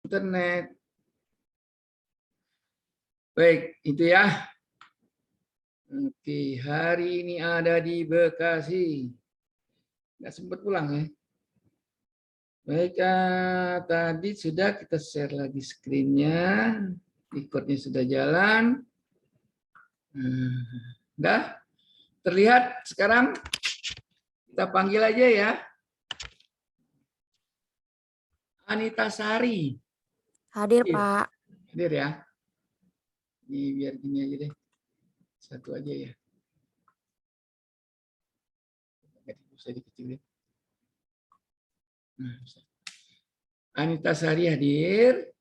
internet. Baik, itu ya. Oke, hari ini ada di Bekasi. Nggak sempat pulang ya. Baik, tadi sudah kita share lagi screen-nya. Recordnya sudah jalan. Udah terlihat sekarang? Kita panggil aja ya. Anita Sari. Hadir, Pak. Hadir ya. Ini biar gini aja deh. Satu aja ya. Bisa dikecilin. Nah, Anita Sari hadir.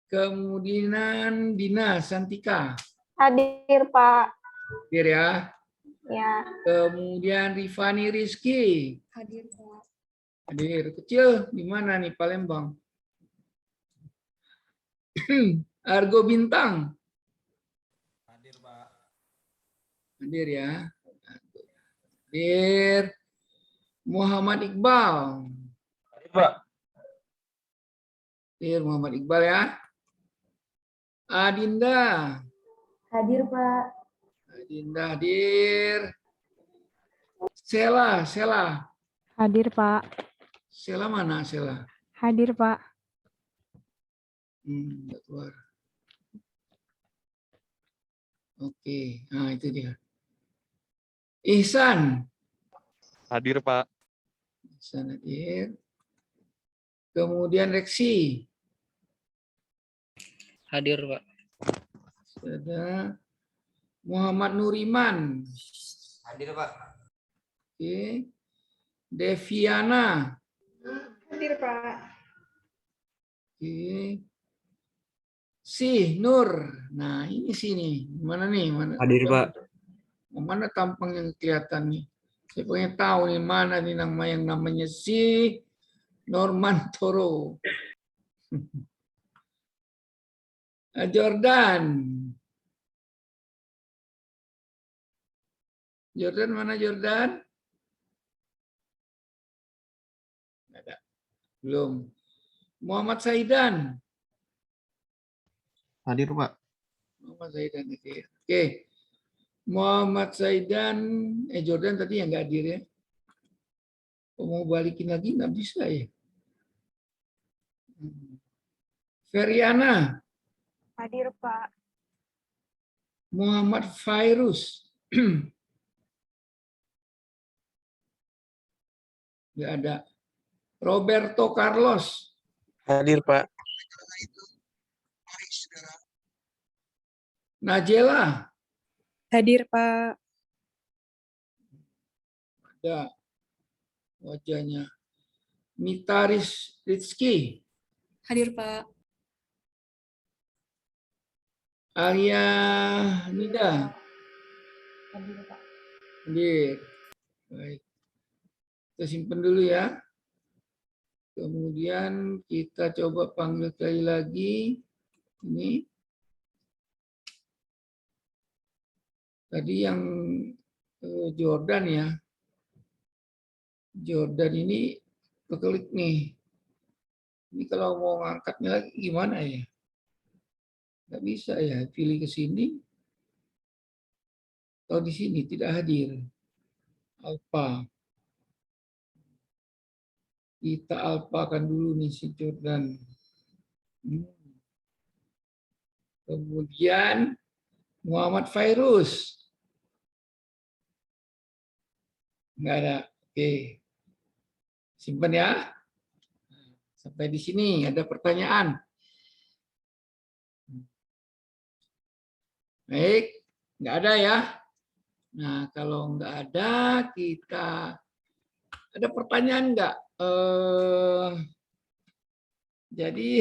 Kemudian Dina Santika. Hadir, Pak. Hadir ya. Ya. Kemudian Rifani Rizky. Hadir, Pak. Hadir. Kecil di mana nih Palembang? Argo Bintang. Hadir, Pak. Hadir ya. Hadir. Muhammad Iqbal. Hadir, Pak. Hadir Muhammad Iqbal ya. Adinda. Hadir, Pak. Adinda hadir. Sela. Hadir, Pak. Sela mana Sela? Hadir, Pak. Nggak keluar. Oke, nah itu dia. Ihsan. Hadir, Pak. Ihsan hadir. Kemudian Reksi. Hadir, Pak. Ada Muhammad Nuriman. Hadir, Pak. Oke. Deviana. Hadir, Pak. Oke. Si Nur. Nah, ini sini. Mana nih? Mana? Hadir, Pak. Mana tampang yang kelihatan nih? Saya pengen tahu nih mana nih nama yang namanya si Norman Toro. Jordan. Jordan mana Jordan? Nggak ada. Belum. Muhammad Saidan. Hadir, Pak. Muhammad Saidan. Oke. Muhammad Saidan. Jordan tadi yang nggak hadir ya. Mau balikin lagi nggak bisa ya. Feriana. Hadir, Pak. Muhammad Fairuz. Nggak ada. Roberto Carlos. Hadir, Pak. Najela. Hadir, Pak. Ada wajahnya. Mitaris Rizky. Hadir, Pak. Alia Nida. Hadir, Pak. Hadir. Baik. Kita simpan dulu ya. Kemudian kita coba panggil sekali lagi. Ini. Tadi yang Jordan ya. Jordan ini keklik nih. Ini kalau mau ngangkatnya lagi gimana ya? Nggak bisa ya. Pilih ke sini. Atau di sini tidak hadir. Alpha. Kita alpakan dulu nih si Jordan. Kemudian Muhammad Fairuz. Enggak ada. Oke. Simpan ya. Sampai di sini ada pertanyaan. Baik. Enggak ada ya. Nah, kalau enggak ada, kita ada pertanyaan enggak? Jadi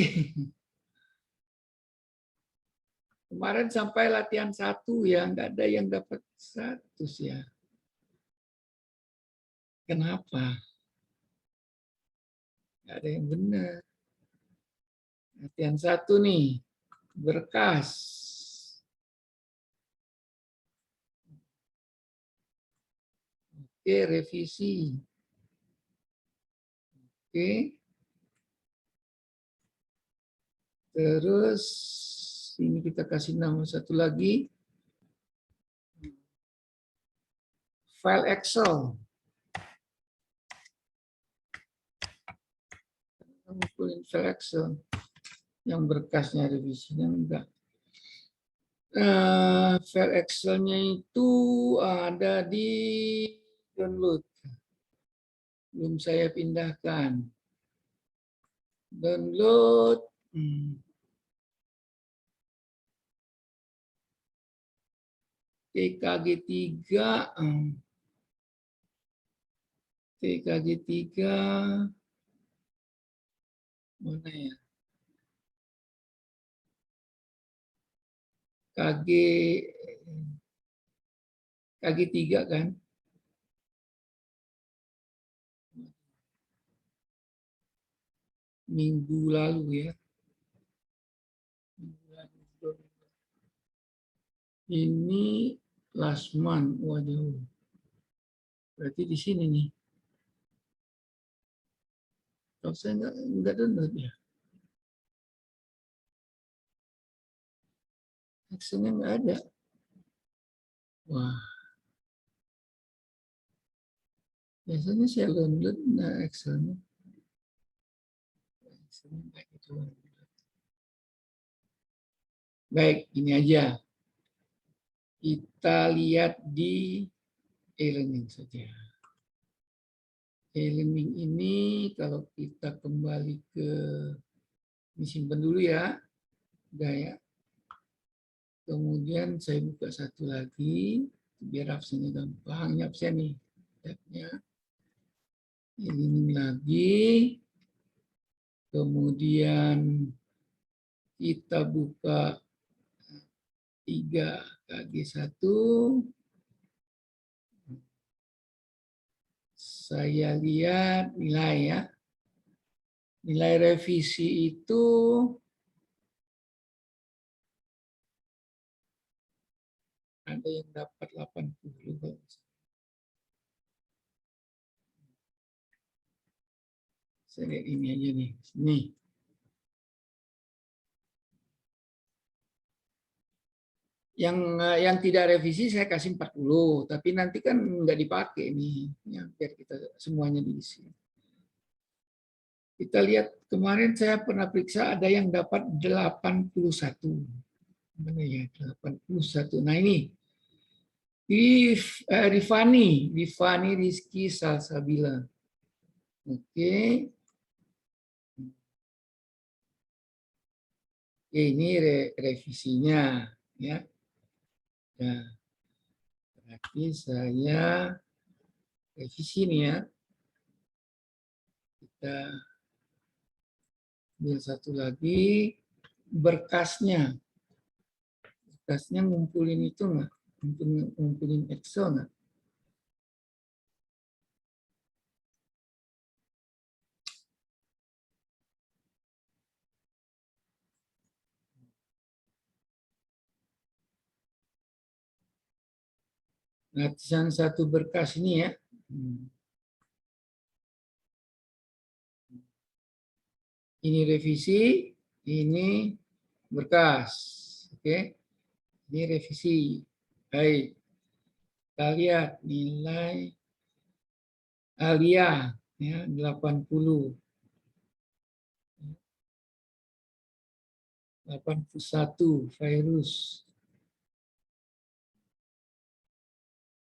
kemarin sampai latihan 1 ya, enggak ada yang dapat 100 ya. Kenapa? Enggak ada yang benar. Latihan 1 nih, berkas. Oke, revisi. Oke. Terus ini kita kasih nama satu lagi, file Excel. Ngumpulin file Excel yang berkasnya revisinya enggak. File Excel-nya itu ada di download. Belum saya pindahkan. Download. TKG3. TKG3. Mana ya? KG3 kan? Minggu lalu ya. Ini last month, waduh. Berarti di sini nih. Kalau saya nggak download ya. Excel-nya nggak ada. Wah. Biasanya saya download Excel-nya. Baik, ini aja. Kita lihat di e-learning saja. E-learning ini kalau kita kembali ke, ini simpan dulu ya. Udah ya. Kemudian saya buka satu lagi, biar absennya gampang. Ini absen nih. Tabnya. E-learning lagi. Kemudian kita buka 3KG1. Saya lihat nilai ya. Nilai revisi itu ada yang dapat 80. Saya lihat ini aja nih. Nih. Yang tidak revisi saya kasih 40, tapi nanti kan nggak dipakai nih, ya, biar kita semuanya diisi. Kita lihat kemarin saya pernah periksa ada yang dapat 81. Mana ya 81? Nah ini Rifani Rizky Salsabila. Oke. Ini revisinya ya. Nah, berarti saya revisi nih ya. Kita ambil satu lagi, berkasnya. Berkasnya ngumpulin itu nggak? Ngumpulin Excel nggak? Nah, satu berkas ini ya. Ini revisi, ini berkas. Oke. Ini revisi. Baik. Kita lihat nilai Alia ya 80. 81 virus.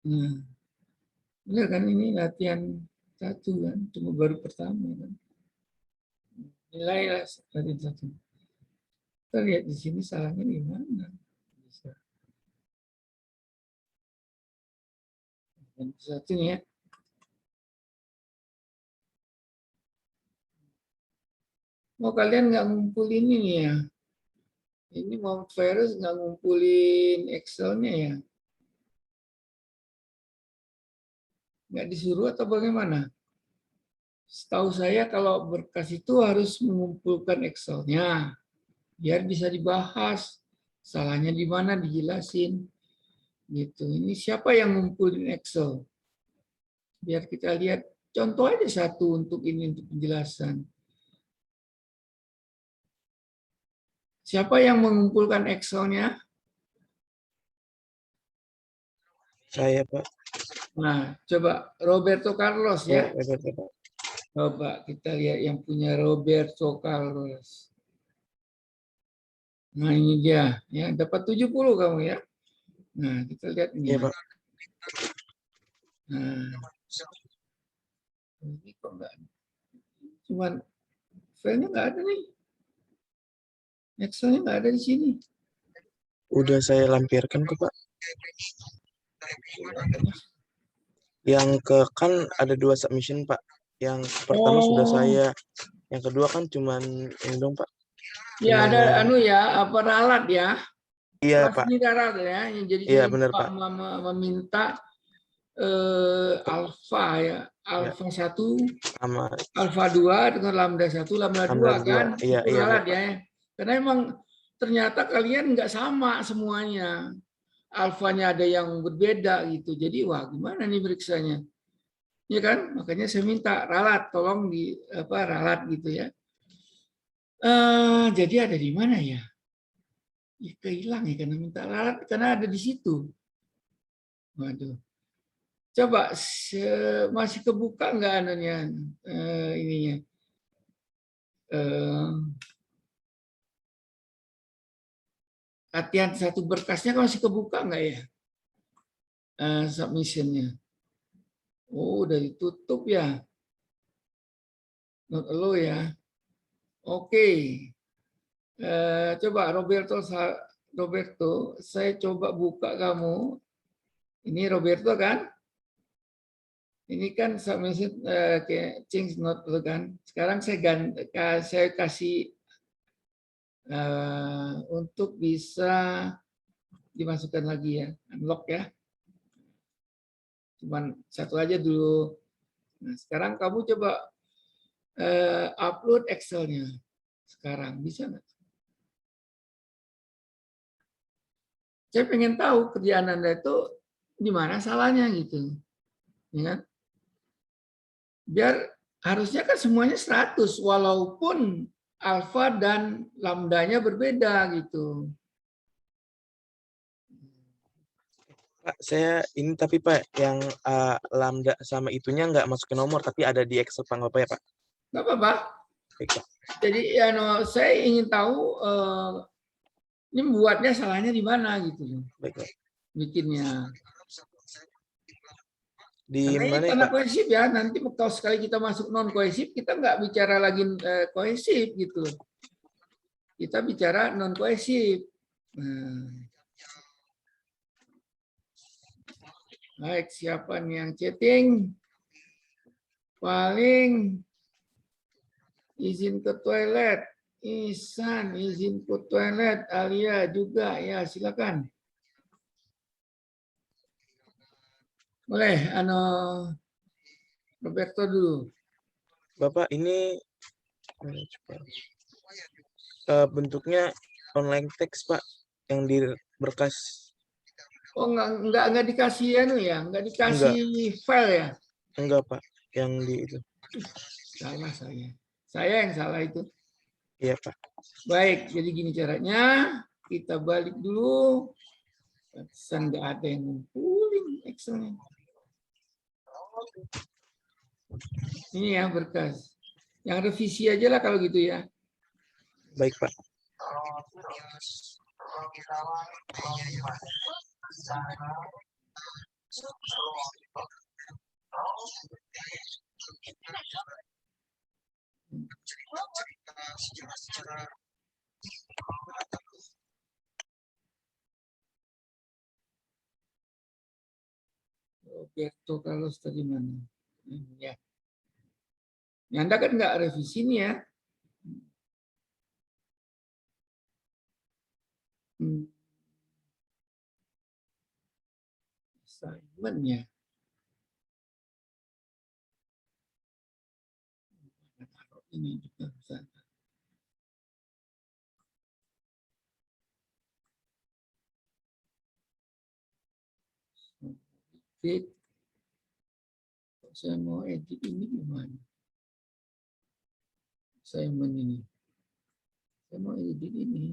Nah, benar kan ini latihan 1 kan, cuma baru pertama kan. Nilai latihan 1. Kita lihat di sini salahnya di mana. Bisa. Dan satu ya. Mau kalian nggak ngumpulin ini ya? Ini mau virus nggak ngumpulin Excel-nya ya? Nggak disuruh atau bagaimana? Setahu saya kalau berkas itu harus mengumpulkan Excel-nya biar bisa dibahas. Salahnya di mana dijelasin. Gitu. Ini siapa yang ngumpulin Excel? Biar kita lihat contoh aja satu untuk ini untuk penjelasan. Siapa yang mengumpulkan Excel-nya? Saya, Pak. Nah, coba Roberto Carlos Oh, ya. hebat, Pak. Coba kita lihat yang punya Roberto Carlos. Nah, ini dia. Ya, dapat 70 kamu ya. Nah, kita lihat ini. Iya, Pak. Nah, ini kok enggak. Cuman filenya enggak ada nih. Excel-nya enggak ada di sini. Udah saya lampirkan kok, Pak. Yang kan ada 2 submission, Pak. Yang pertama sudah saya, yang kedua kan cuman ini dong, Pak. Ya, ada Cuman apa ralat ya. iya, Kelas Pak. ini ralat ya. Jadi Iya, saya benar, lupa Pak. meminta alfa ya. Alfa 1, Sama alfa 2 dengan lambda 1, lambda 2 kan. Iya, Itu iya, ralat benar, Pak. ya. Karena emang ternyata kalian nggak sama semuanya. Alfanya ada yang berbeda gitu. Jadi wah gimana nih periksanya? Ya kan? Makanya saya minta ralat, tolong di ralat gitu ya. Jadi ada di mana ya? Ya kehilang ya karena minta ralat karena ada di situ. Waduh. Coba masih kebuka nggak anunya ininya? Latihan satu berkasnya masih kebuka nggak ya? Submissionnya. Oh, udah ditutup ya. Not allow ya. Oke. Coba Roberto, saya coba buka kamu. Ini Roberto kan? Ini kan submission change note kan. Sekarang saya kasih untuk bisa dimasukkan lagi ya, unlock ya. Cuman satu aja dulu. Nah, sekarang kamu coba upload Excel-nya. Sekarang bisa nggak? Saya pengen tahu kerjaan Anda itu di mana salahnya gitu. Ya kan? Biar harusnya kan semuanya 100 walaupun alfa dan lambdanya berbeda gitu. Pak, saya ini tapi Pak yang lambda sama itunya nggak masukin nomor tapi ada di Excel, Pak, nggak apa ya, Pak? Nggak apa-apa. Baik, Pak. Jadi ya saya ingin tahu ini membuatnya salahnya di mana gitu. Baik, Pak. Bikinnya. Di Karena ini mana ya, karena Pak? kohesif ya, nanti kalau sekali kita masuk non kohesif, kita nggak bicara lagi kohesif gitu. Kita bicara non kohesif. Baik, siapa nih yang chatting? Paling izin ke toilet. Ihsan, izin ke toilet. Alia juga, ya silakan. Boleh, Roberto dulu. Bapak ini bentuknya online text, Pak, yang di berkas. Oh, enggak dikasih enggak dikasih file ya? Enggak, Pak, yang di itu. Salah saya. Saya yang salah itu. Iya, Pak. Baik, jadi gini caranya. Kita balik dulu. Pantesan nggak ada yang ngumpulin Excel-nya. Ini ya berkas. Yang revisi aja lah kalau gitu ya. Baik, Pak. Roberto Carlos tadi mana? Ya. Anda kan nggak revisi nih ya. Assignment ya. Ini juga bisa. Saya mau edit ini gimana? Saya mau edit ini.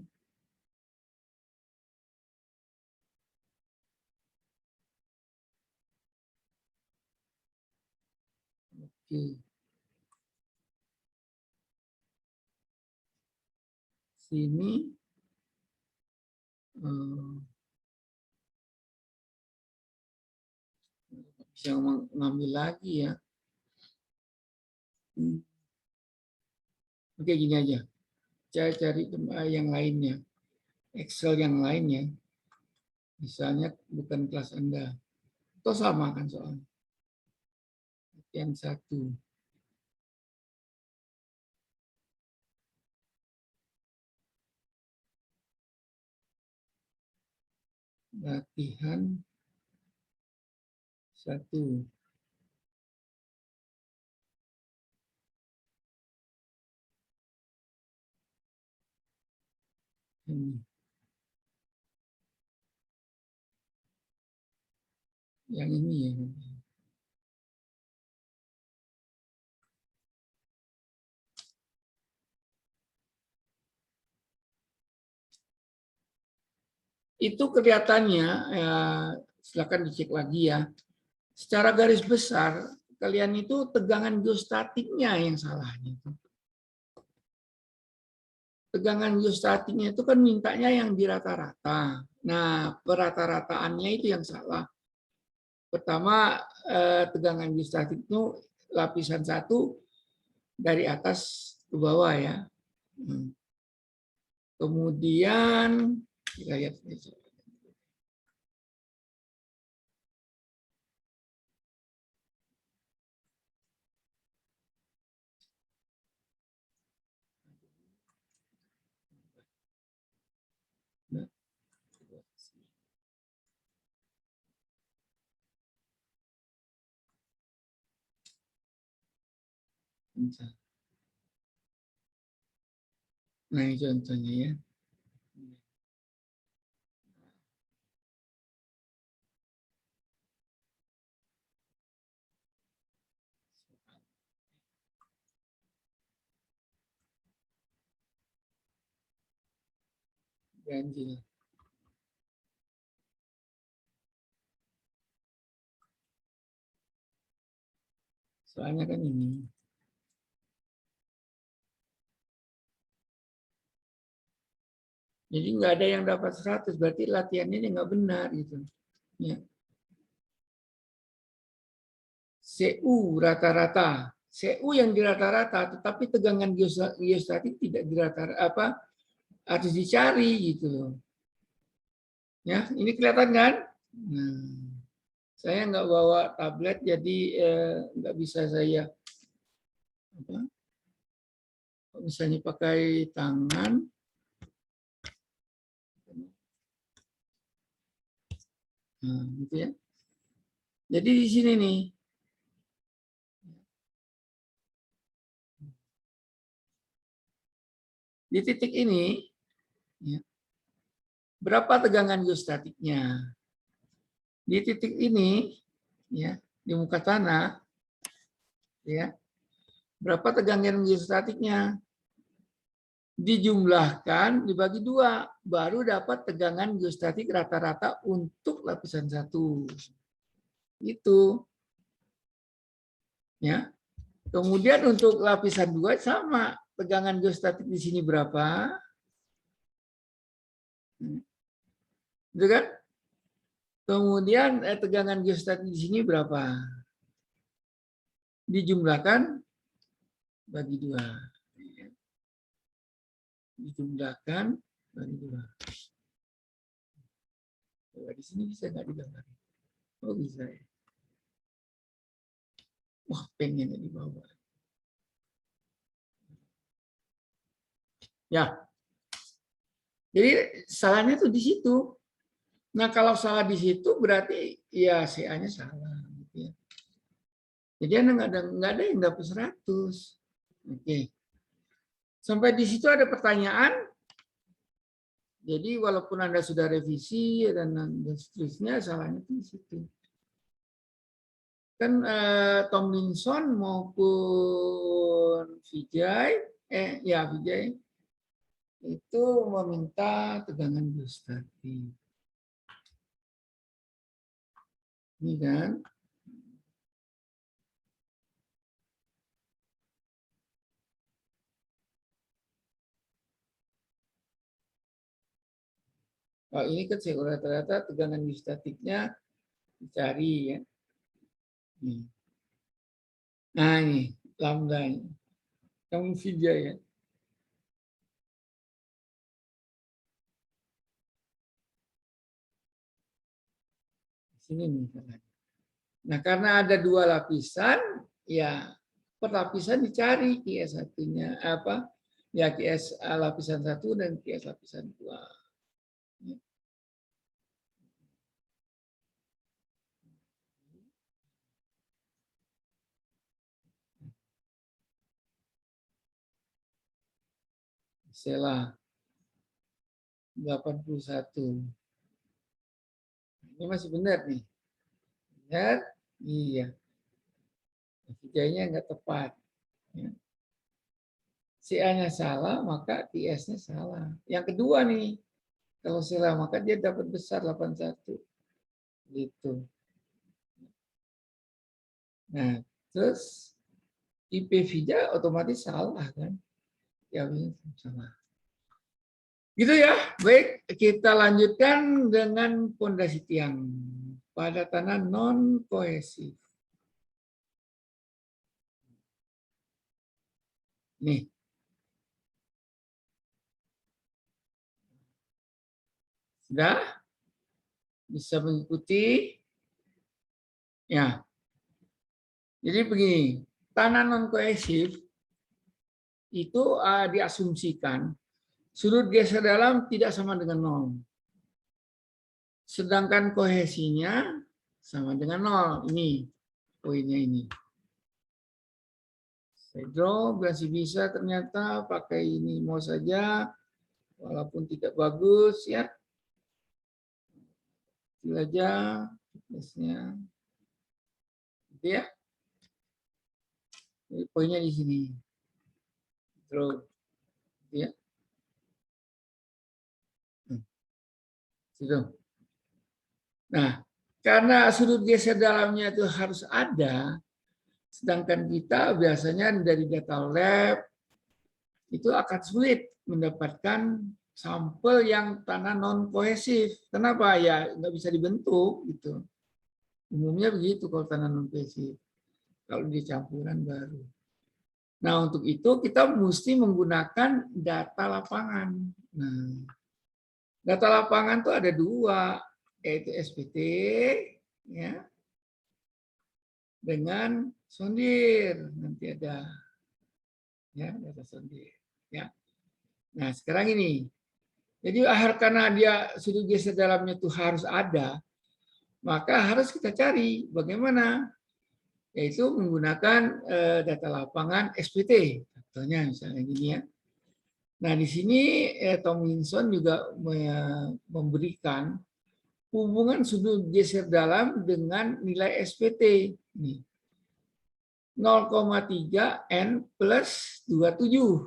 Oke. Sini bisa ngambil lagi ya. Oke, gini aja. Saya cari yang lainnya. Excel yang lainnya. Misalnya bukan kelas Anda. Atau sama kan soalnya. Yang satu. Latihan satu. Ini. Yang ini ya. Itu kelihatannya, ya, silakan dicek lagi ya. Secara garis besar, kalian itu tegangan geostatiknya yang salahnya. Tegangan geostatiknya itu kan mintanya yang di rata-rata. Nah, perata-rataannya itu yang salah. Pertama, tegangan geostatik itu lapisan satu dari atas ke bawah ya. Kemudian kita lihat nah, ini contohnya ya. Ganjil. Soalnya kan ini. Jadi nggak ada yang dapat 100, berarti latihannya ini nggak benar gitu. Ya. CU rata-rata. CU yang di rata-rata, tetapi tegangan geostatik tidak di rata-rata, harus dicari gitu loh. Ya, ini kelihatan kan? Nah, saya nggak bawa tablet, jadi nggak bisa saya misalnya pakai tangan. Nah, gitu ya. Jadi di sini nih. Di titik ini, ya, berapa tegangan geostatiknya? Di titik ini, ya, di muka tanah, ya, berapa tegangan geostatiknya? Dijumlahkan, dibagi 2, baru dapat tegangan geostatik rata-rata untuk lapisan 1. Itu. Ya. Kemudian untuk lapisan 2 sama, tegangan geostatik di sini berapa? Gitu kan? Kemudian tegangan geostatik di sini berapa? Dijumlahkan bagi 2. Dijumlahkan bagi 2. Di sini bisa nggak digambar? Oh bisa ya. Wah, pengen di bawah. Ya. Jadi salahnya tuh di situ. Nah, kalau salah di situ berarti ya CA-nya salah. Gitu ya. Jadi Anda nggak ada yang dapat 100. Oke. Sampai di situ ada pertanyaan. Jadi walaupun Anda sudah revisi dan seterusnya, salahnya itu di situ. Kan Tomlinson maupun Vijay, Vijay itu meminta tegangan geostatik. Ini kan. Kalau ini kan CO rata-rata tegangan isostatiknya dicari ya. Nah ini lambda ini. Yang video ya. Sini misalnya. Nah, karena ada dua lapisan, ya per lapisan dicari QS satunya apa? Ya QS lapisan 1 dan QS lapisan 2. Sela 81. Ini masih benar nih. Benar? Iya. Tiga-nya nggak tepat. Ya. CA-nya salah, maka TS-nya salah. Yang kedua nih, kalau salah maka dia dapat besar 81. Gitu. Nah, terus IP VIDA otomatis salah kan? Ya, salah. Gitu ya. Baik, kita lanjutkan dengan pondasi tiang pada tanah non kohesif. Nih. Sudah? Bisa mengikuti? Ya. Jadi begini, tanah non kohesif itu diasumsikan sudut geser dalam tidak sama dengan 0. Sedangkan kohesinya sama dengan 0. Ini poinnya ini. Saya draw, masih bisa ternyata pakai ini mau saja, walaupun tidak bagus ya. Kecil aja, thickness-nya. Gitu ya. Jadi poinnya di sini. Draw. Gitu ya. Situ. Nah, karena sudut geser dalamnya itu harus ada, sedangkan kita biasanya dari data lab itu akan sulit mendapatkan sampel yang tanah non kohesif. Kenapa? Ya nggak bisa dibentuk gitu. Umumnya begitu kalau tanah non kohesif. Kalau di campuran baru. Nah untuk itu kita mesti menggunakan data lapangan. Nah, data lapangan tuh ada dua, yaitu SPT ya, dengan sondir. Nanti ada ya data sondir ya. Nah sekarang ini, jadi karena dia sudut geser dalamnya itu harus ada, maka harus kita cari bagaimana, yaitu menggunakan data lapangan SPT. Contohnya misalnya gini ya. Nah di sini Tomlinson juga memberikan hubungan sudut geser dalam dengan nilai SPT. 0,3 N plus 27.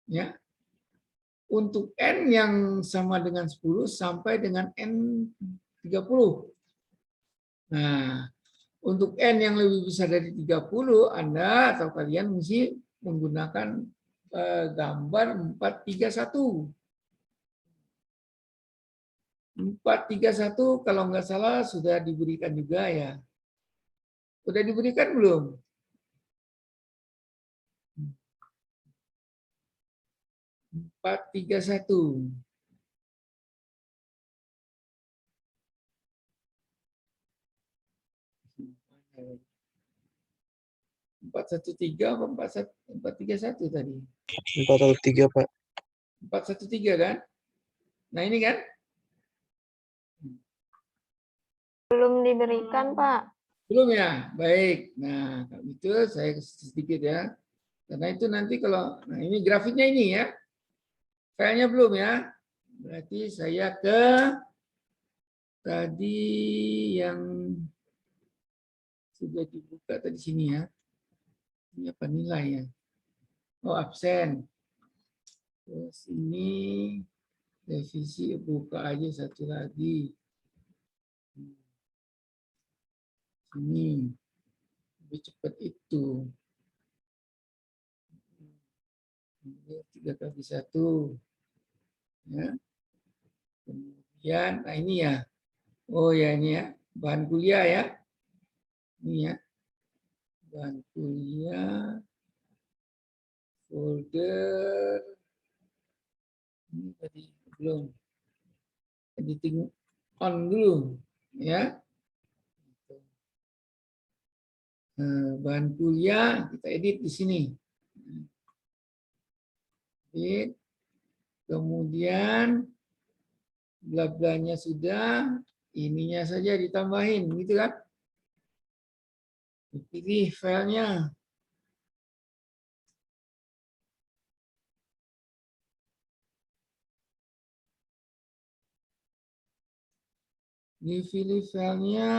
Ya. Untuk N yang sama dengan 10 sampai dengan N 30. Nah, untuk N yang lebih besar dari 30, Anda atau kalian mesti menggunakan gambar 431. 431 kalau nggak salah sudah diberikan juga ya. Sudah diberikan belum? Empat tiga satu. Empat satu tiga apa empat tiga satu tadi? 413 Pak. 413 kan? Nah ini kan? Belum diberikan, Pak. Belum ya? Baik. Nah, kalau itu saya sedikit ya. Karena itu nanti kalau, nah ini grafiknya ini ya. Filenya belum ya. Berarti saya ke tadi yang sudah dibuka tadi sini ya. Ini apa nilai ya? Oh, absen. Terus ini revisi buka aja satu lagi. Ini lebih cepat itu. 3 kali 1. Ya. Kemudian Ya, nah ini ya. Oh ya ini ya, bahan kuliah ya. Ini ya. Bahan kuliah, folder. Ini tadi belum. Editing on dulu ya. Bahan kuliah kita edit di sini. Edit. Kemudian bla-blanya sudah, ininya saja ditambahin, gitu kan? Pilih filenya. Dipilih filenya.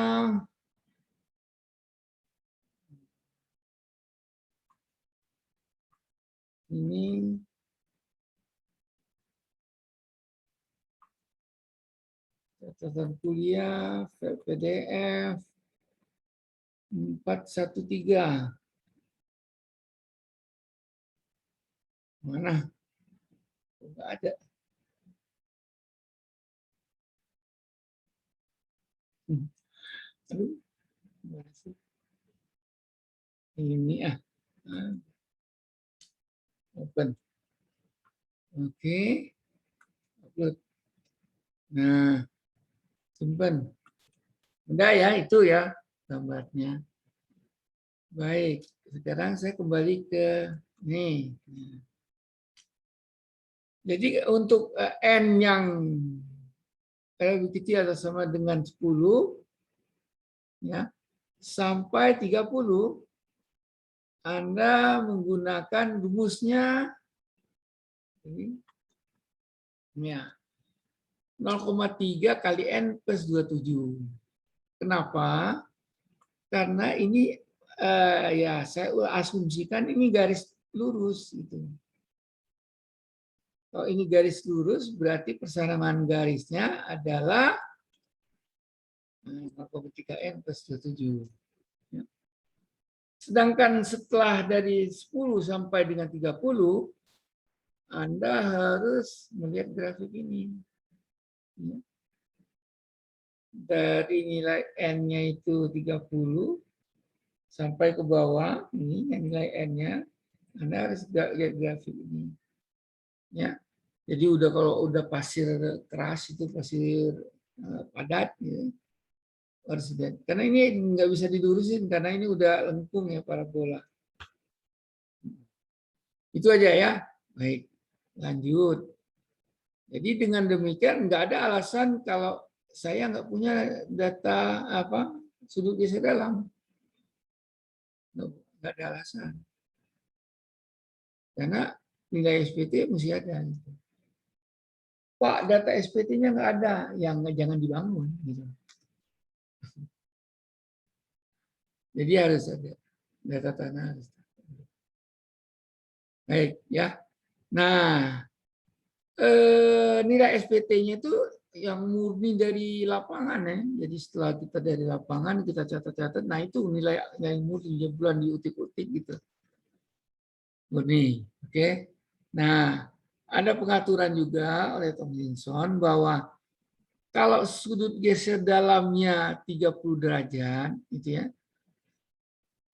Ini. Catatan kuliah, file PDF 413. Mana? Enggak ada. Aduh, mana sih? Ini open. Oke. Upload. Nah, simpan. Udah ya, itu ya gambarnya. Baik, sekarang saya kembali ke nih. Jadi untuk N yang lebih kecil atau sama dengan 10 ya, sampai 30 Anda menggunakan rumusnya ini ya 0,3 kali N plus 27. Kenapa? Karena ini ya saya asumsikan ini garis lurus gitu. Kalau ini garis lurus berarti persamaan garisnya adalah 0,3 N plus 27. Sedangkan setelah dari 10 sampai dengan 30, Anda harus melihat grafik ini. Dari nilai N-nya itu 30 sampai ke bawah, ini yang nilai N-nya, Anda harus lihat grafik ini. Ya, jadi kalau udah pasir keras itu pasir padat, ya, harus lihat. Karena ini nggak bisa dilurusin karena ini udah lengkung ya parabola. Itu aja ya. Baik, lanjut. Jadi dengan demikian nggak ada alasan kalau saya nggak punya data sudut geser dalam. Nggak ada alasan. Karena nilai SPT mesti ada. Pak, data SPT-nya nggak ada, yang jangan dibangun. Gitu. Jadi harus ada data tanah. Baik, ya. Nah, nilai SPT-nya itu yang murni dari lapangan ya. Jadi setelah kita dari lapangan kita catat-catat, nah itu nilai yang murni bulan diutik-utik gitu. Murni, oke. Nah, ada pengaturan juga oleh Tomlinson bahwa kalau sudut geser dalamnya 30 derajat, gitu ya,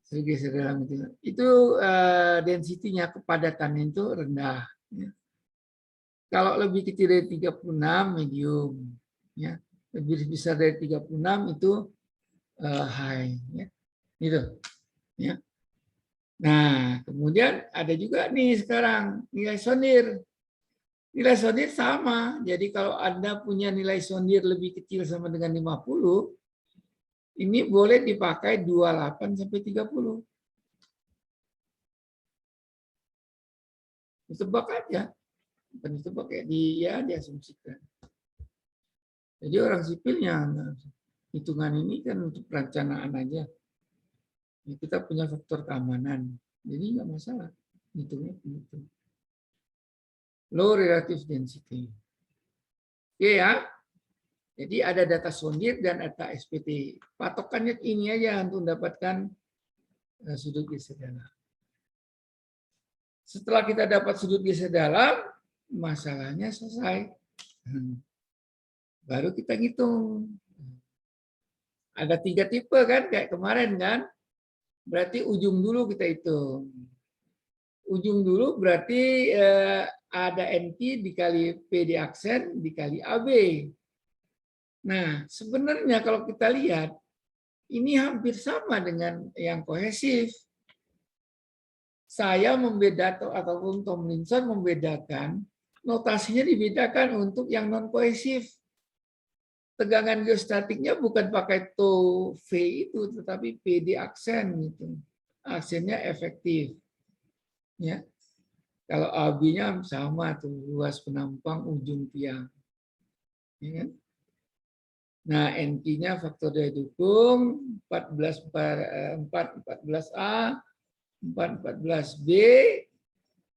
sudut geser dalam itu density-nya, kepadatannya itu rendah. Ya. Kalau lebih kecil dari 36, medium. Ya. Lebih besar dari 36 itu high. Ya. Gitu. Ya. Nah, kemudian ada juga nih sekarang nilai sondir. Nilai sondir sama. Jadi kalau Anda punya nilai sondir lebih kecil sama dengan 50, ini boleh dipakai 28 sampai 30. Ditebak aja. Bukan ditebak ya, diasumsikan. Jadi orang sipilnya hitungan ini kan untuk perencanaan aja. Kita punya faktor keamanan. Jadi nggak masalah. Hitungnya begitu. Low relative density. Oke ya. Jadi ada data sondir dan data SPT. Patokannya ini aja untuk mendapatkan sudut geser dalam. Setelah kita dapat sudut geser dalam, masalahnya selesai. baru kita ngitung. Ada 3 tipe kan, kayak kemarin kan. Berarti ujung dulu kita hitung. Ujung dulu berarti ada NP dikali PD aksen dikali AB. Nah, sebenarnya kalau kita lihat, ini hampir sama dengan yang kohesif. Saya membedakan, ataupun Tomlinson membedakan, notasinya dibedakan untuk yang non-kohesif. Tegangan geostatiknya bukan pakai tau V itu, tetapi PD aksen gitu. Aksennya efektif. Ya. Kalau AB-nya sama tuh, luas penampang ujung tiang. Ya kan? Nah, NP-nya faktor daya dukung 14A, 14B,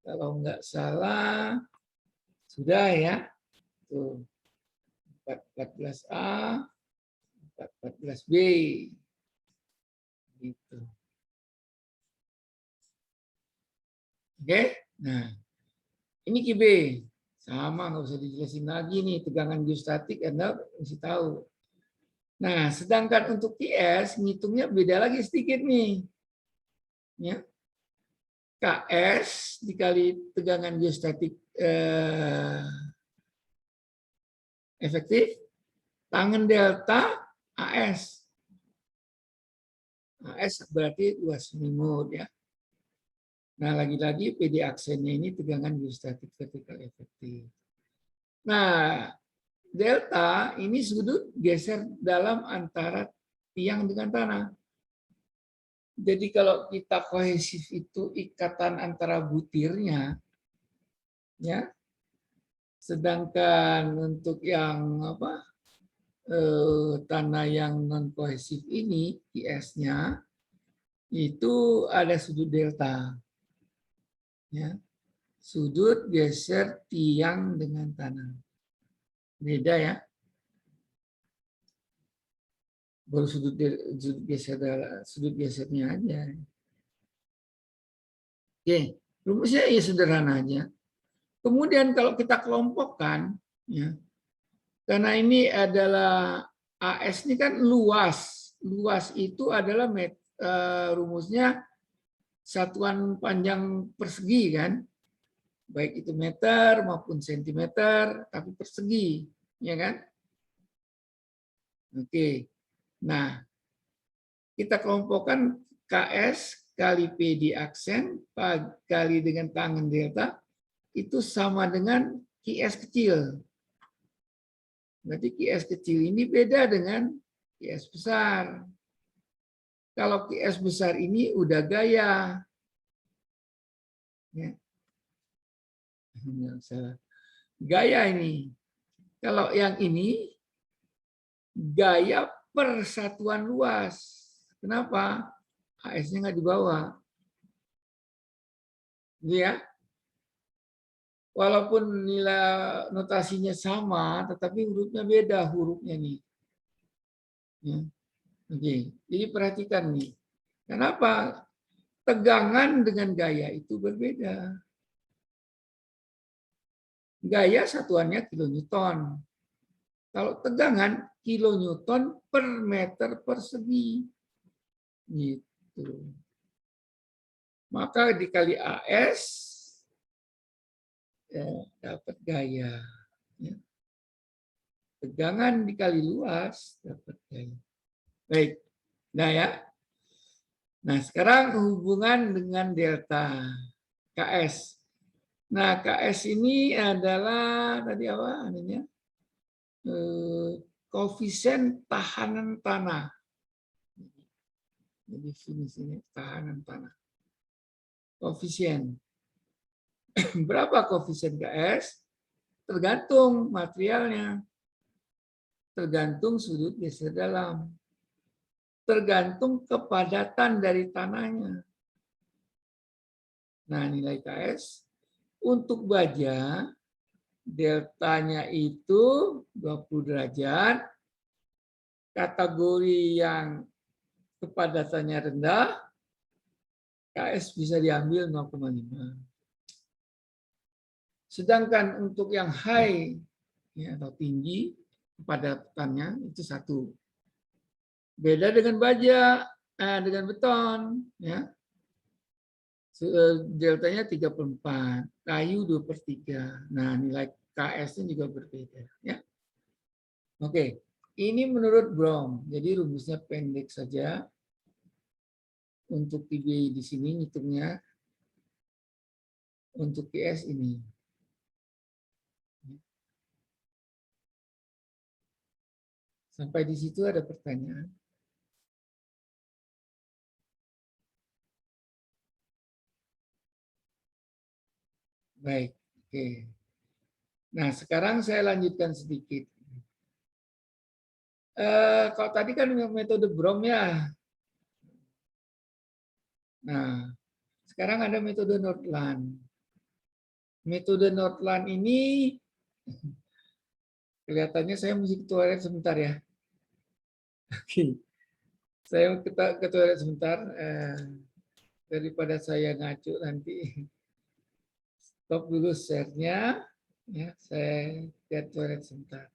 kalau nggak salah, sudah ya. Tuh, 14A, 14B. Gitu. Oke, nah ini QB. Sama, nggak usah dijelasin lagi nih, tegangan geostatik Anda mesti tahu. Nah, sedangkan untuk QS, ngitungnya beda lagi sedikit nih. Ya. KS dikali tegangan geostatik efektif, tangen delta AS. AS berarti luas selimut ya. Nah, lagi-lagi PD aksennya ini tegangan geostatik vertikal efektif. Nah, delta ini sudut geser dalam antara tiang dengan tanah. Jadi kalau kita kohesif itu ikatan antara butirnya, ya. Sedangkan untuk yang tanah yang non kohesif ini, IS-nya itu ada sudut delta, ya. Sudut geser tiang dengan tanah. Beda ya. Baru sudut gesernya aja. Oke, rumusnya ya sederhana aja. Kemudian kalau kita kelompokkan, ya, karena ini adalah AS ini kan luas. Luas itu adalah rumusnya satuan panjang persegi kan. Baik itu meter maupun sentimeter, tapi persegi, ya kan? Oke. Nah, kita kelompokkan KS kali PD aksen kali dengan tangen delta itu sama dengan QS kecil. Berarti QS kecil ini beda dengan QS besar. Kalau QS besar ini udah gaya. Ya. Gaya ini. Kalau yang ini gaya persatuan luas. Kenapa? AS-nya nggak dibawa. Ya. Walaupun nilai notasinya sama, tetapi hurufnya beda hurufnya nih. Ya. Oke. Jadi perhatikan nih. Kenapa? Tegangan dengan gaya itu berbeda. Gaya satuannya kilonewton. Kalau tegangan kilonewton per meter persegi. Gitu. Maka dikali AS ya, dapat gaya. Ya. Tegangan dikali luas dapat gaya. Baik. Nah ya. Nah, sekarang hubungan dengan delta KS. Nah, KS ini adalah tadi apa namanya? Koefisien tahanan tanah. Jadi sini tahanan tanah. Koefisien. Berapa koefisien KS? Tergantung materialnya. Tergantung sudut geser dalam. Tergantung kepadatan dari tanahnya. Nah, nilai KS untuk baja deltanya itu 20 derajat. Kategori yang kepadatannya rendah, KS bisa diambil 0,5. Sedangkan untuk yang high ya, atau tinggi, kepadatannya itu 1. Beda dengan baja, dengan beton, ya. Deltanya 34, kayu 2/3. Nah, nilai KS-nya juga berbeda, ya. Oke, ini menurut Brom. Jadi rumusnya pendek saja. Untuk TB di sini hitungnya, untuk QS ini. Sampai di situ ada pertanyaan? Baik, oke. Nah, sekarang saya lanjutkan sedikit. Kalau tadi kan metode Brom ya. Nah, sekarang ada metode Nordland. Metode Nordland ini kelihatannya saya mesti ke toilet sebentar ya. Oke, saya ke toilet sebentar daripada saya ngaco nanti. Stop dulu share-nya. Ya, saya ke toilet sebentar.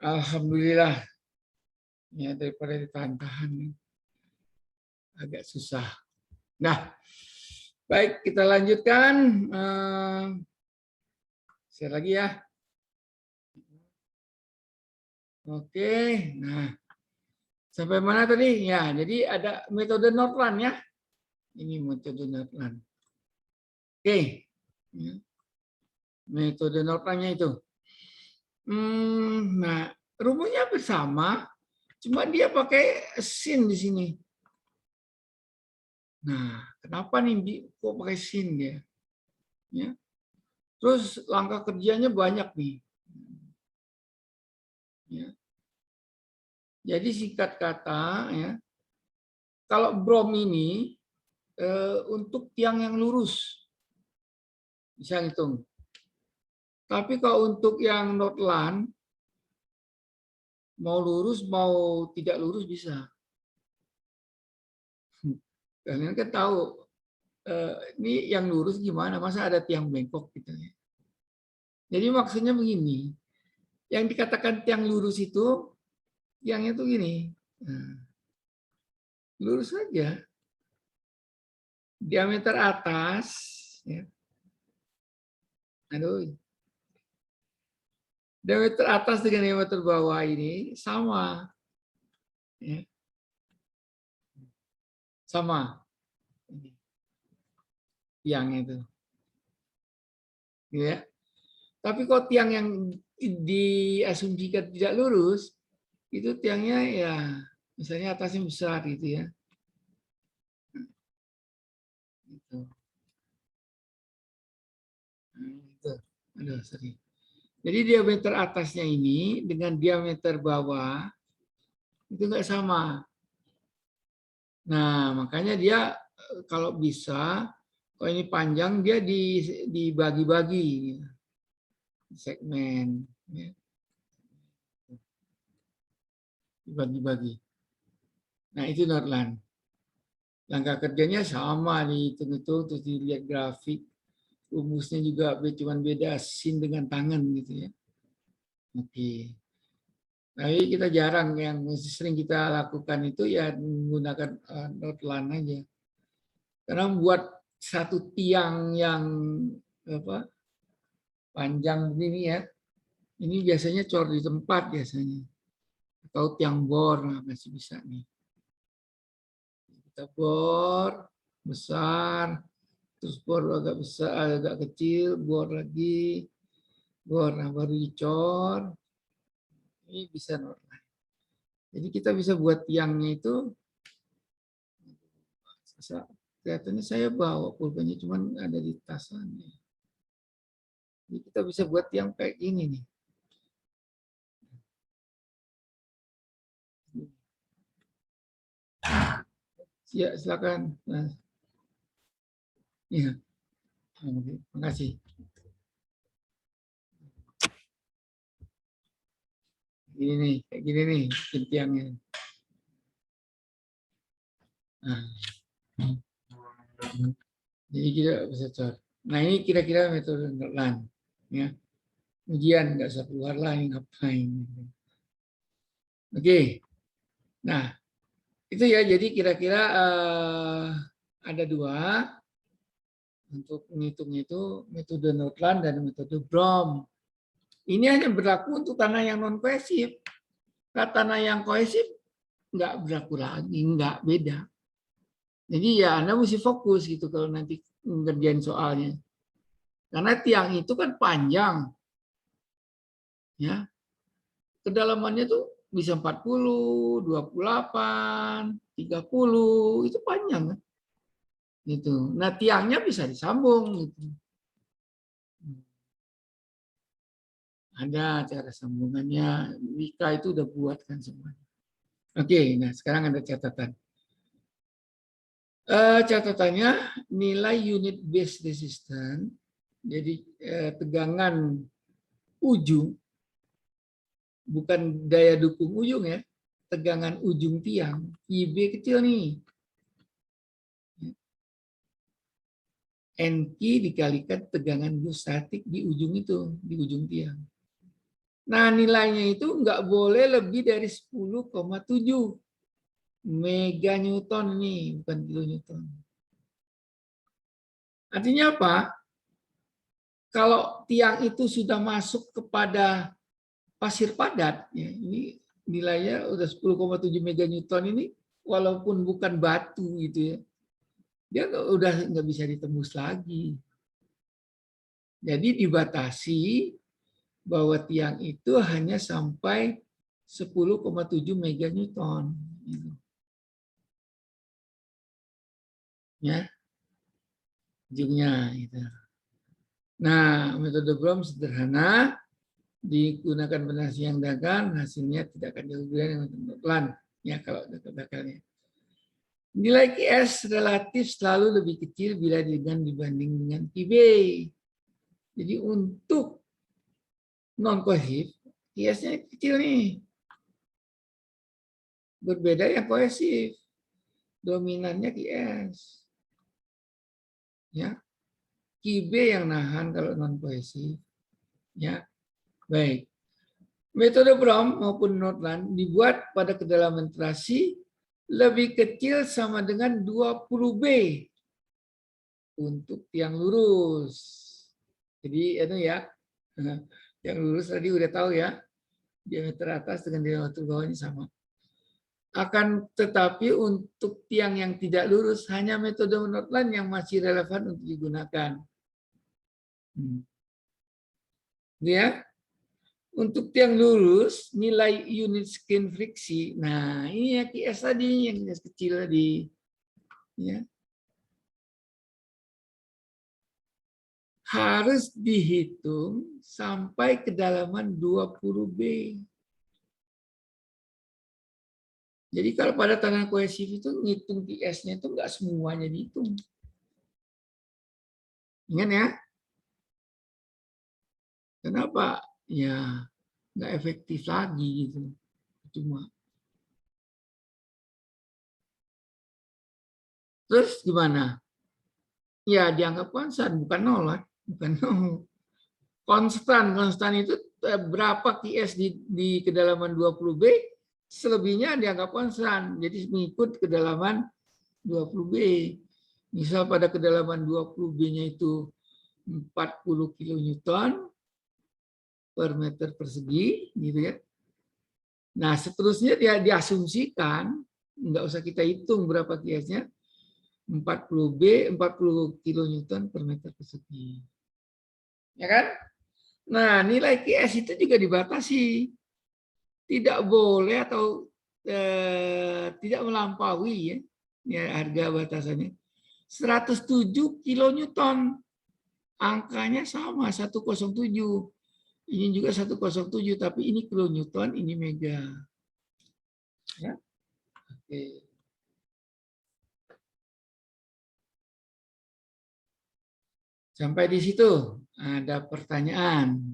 Alhamdulillah. Ya, daripada ditahan-tahan. Agak susah. Nah, baik, kita lanjutkan. Share lagi ya. Oke, nah. Sampai mana tadi? Ya, jadi ada metode Northland ya. Ini metode Northland. Oke. Ya. Metode Northlandnya itu. Nah, rumusnya bersama, cuma dia pakai sin di sini. Nah, kenapa nih kok pakai sin dia? Ya. Terus langkah kerjanya banyak nih. Ya. Jadi singkat kata, ya, kalau Brom ini untuk tiang yang lurus, bisa hitung. Tapi kalau untuk yang Northland, mau lurus mau tidak lurus bisa. Kalian kan tahu ini yang lurus gimana, masa ada tiang bengkok gitu ya. Jadi maksudnya begini, yang dikatakan tiang lurus itu, tiangnya itu gini, nah, lurus saja, diameter atas, ya. Aduh, diameter atas dengan diameter bawah ini sama, ya. Sama, tiangnya itu, ya. Tapi kalau tiang yang diasumsikan tidak lurus, itu tiangnya ya misalnya atasnya besar gitu ya. Gitu. Nah, itu. Aduh, sorry. Jadi diameter atasnya ini dengan diameter bawah itu nggak sama. Nah, makanya dia kalau bisa, kalau ini panjang dia dibagi-bagi segmen, ya. Dibagi-bagi. Nah, itu Northland. Langkah kerjanya sama, dihitung-hitung terus dilihat grafik. Rumusnya juga cuma beda sin dengan tangan gitu ya. Oke. Tapi kita jarang, yang sering kita lakukan itu ya menggunakan Northland aja. Karena buat satu tiang yang apa panjang begini ya, ini biasanya cor di tempat biasanya. Atau tiang bor, nah masih bisa nih. Kita bor besar, terus bor agak besar, agak kecil, bor lagi, bor, nah baru dicor. Ini bisa Northland. Jadi kita bisa buat tiangnya itu, kelihatannya saya bawa pulpennya cuman ada di tasannya. Jadi kita bisa buat tiang kayak gini nih. Ya, silakan. Nah, ya, terima kasih. Gini nih, kayak gini nih, tiangnya. Nah, jadi kita bisa cor. Nah, ini kira-kira metode Northland. Ya, ujian nggak usah keluar lah, ini ngapain. Oke, nah itu ya. Jadi kira-kira ada dua untuk menghitung itu, metode Northland dan metode Brom. Ini hanya berlaku untuk tanah yang non kohesif. Nah, tanah yang kohesif nggak berlaku lagi, nggak beda. Jadi ya Anda mesti fokus gitu kalau nanti ngerjain soalnya. Karena tiang itu kan panjang. Ya. Kedalamannya tuh bisa 40, 28, 30, itu panjang kan. Gitu. Nah, tiangnya bisa disambung gitu. Ada cara sambungannya, Wika itu udah buat kan semuanya. Oke, nah sekarang ada catatan. Catatannya nilai unit base resistance, jadi tegangan ujung, bukan daya dukung ujung ya, tegangan ujung tiang, IB kecil nih. NQ dikalikan tegangan statik di ujung itu, di ujung tiang. Nah, nilainya itu nggak boleh lebih dari 10,7 meganewton nih, bukan kilonewton. Artinya apa? Kalau tiang itu sudah masuk kepada pasir padat, ya, ini nilainya udah 10,7 meganewton ini, walaupun bukan batu gitu ya, dia udah nggak bisa ditembus lagi. Jadi dibatasi bahwa tiang itu hanya sampai 10,7 meganewton. Ya, ujungnya itu. Nah, metode Brom sederhana, digunakan penasi yang dagang, hasilnya tidak akan jauh berbeda dengan metode Notland. Ya, kalau dagangannya. Nilai QS relatif selalu lebih kecil bila dibanding dengan QB. Jadi untuk non-kohesif, QS-nya kecil nih. Berbeda yang kohesif. Dominannya QS. Ya. QB yang nahan kalau non-kohesif. Ya. Baik. Metode Brom maupun Notland dibuat pada kedalaman terasi lebih kecil sama dengan 20B untuk tiang lurus. Jadi itu ya, yang lurus tadi udah tahu ya, diameter atas dengan diameter bawahnya sama. Akan tetapi untuk tiang yang tidak lurus hanya metode Notland yang masih relevan untuk digunakan. Ya. Untuk tiang lurus, nilai unit skin friksi, nah ini ya QS tadi, yang kecil tadi. Ya. Harus dihitung sampai kedalaman 20B. Jadi kalau pada tanah kohesif itu ngitung QS-nya itu enggak semuanya dihitung. Ingat ya? Kenapa? Ya, nggak efektif lagi gitu. Cuma. Terus gimana? Ya dianggap konstan, bukan nol lah, bukan nol. Konstan itu berapa QS di kedalaman 20B, selebihnya dianggap konstan. Jadi mengikut kedalaman 20B. Misal pada kedalaman 20B-nya itu 40 kilonewton per meter persegi, gitu ya. Nah, seterusnya dia diasumsikan, nggak usah kita hitung berapa QS-nya, 40 kilonewton per meter persegi. Ya kan? Nah, nilai QS itu juga dibatasi. Tidak boleh atau tidak melampaui ya harga batasannya. 107 kilonewton. Angkanya sama 107. Ini juga 107, tapi ini kilonewton, ini mega. Ya. Oke. Sampai di situ ada pertanyaan.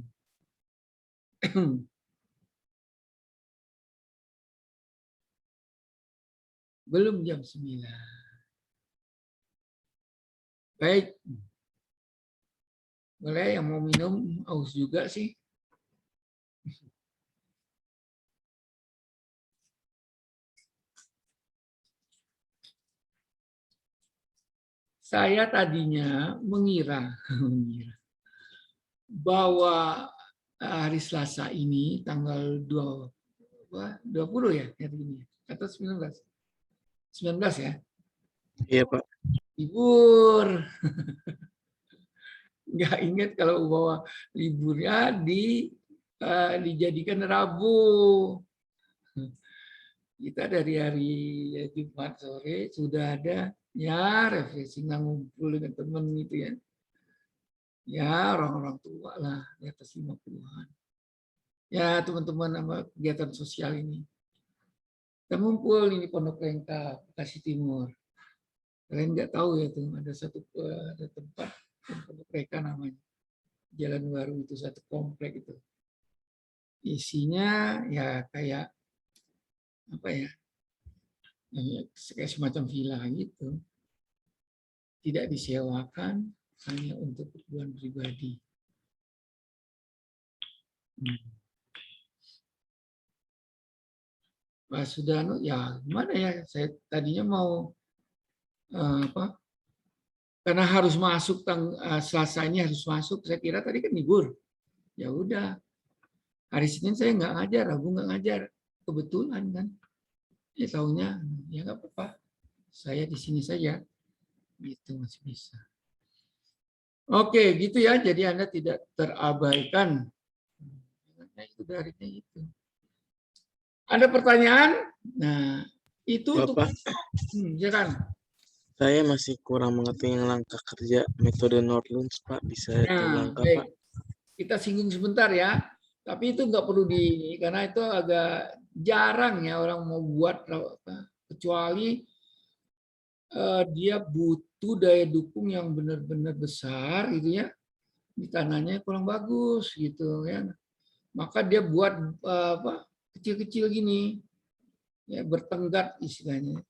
Belum jam 9. Baik. Boleh yang mau minum, aus juga sih. Saya tadinya mengira bahwa hari Selasa ini tanggal 20 ya hari ini atau 19? 19 ya? Iya, Pak. Libur. Nggak ingat kalau bahwa liburnya dijadikan Rabu. Kita dari hari Jumat sore sudah ada ya refreshing ngumpul dengan teman gitu ya. Ya orang-orang tua lah di atas 50-an. Ya teman-teman sama kegiatan sosial ini. Kita ngumpul ini Pondok Lengkap, Bekasi Timur. Kalian nggak tahu ya tuh ada tempat Pondok Lengkap namanya. Jalan Baru itu satu komplek itu. Isinya ya kayak apa ya? Kayak semacam villa gitu. Tidak disewakan, hanya untuk keperluan pribadi. Pak Sudano, ya gimana ya? Saya tadinya mau apa? Karena harus masuk Selasa ini harus masuk. Saya kira tadi kan libur. Ya udah, hari Senin saya nggak ngajar, Rabu nggak ngajar. Kebetulan kan. Ya tahunya ya nggak apa-apa. Saya di sini saja. Gitu masih bisa. Oke, gitu ya. Jadi Anda tidak terabaikan. Nah, itu darinya itu. Ada pertanyaan? Nah, itu untuk Bapak, silakan. saya masih kurang mengerti yang langkah kerja metode Norlunds, Pak. Bisa Nah, diulang, baik. Pak? Kita singgung sebentar ya. Tapi itu nggak perlu karena itu agak jarang ya orang mau buat, kecuali dia butuh daya dukung yang benar-benar besar gitu ya. Di tanahnya kurang bagus gitu ya. Maka dia buat kecil-kecil gini. Ya, bertenggat istilahnya.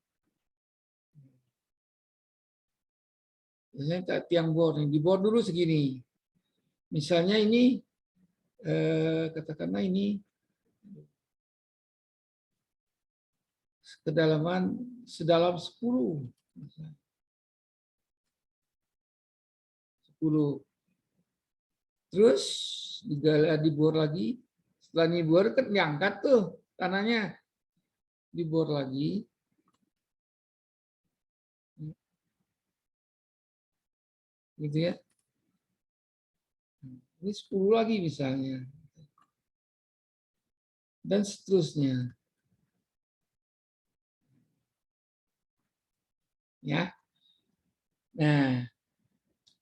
Misalnya tiang bor, di bor dulu segini. Misalnya ini, katakanlah ini kedalaman sedalam 10. 10. Terus dibor lagi. Setelah dibor kan diangkat tuh tanahnya. Dibor lagi. Gitu ya. Ini 10 lagi misalnya. Dan seterusnya. Ya. Nah,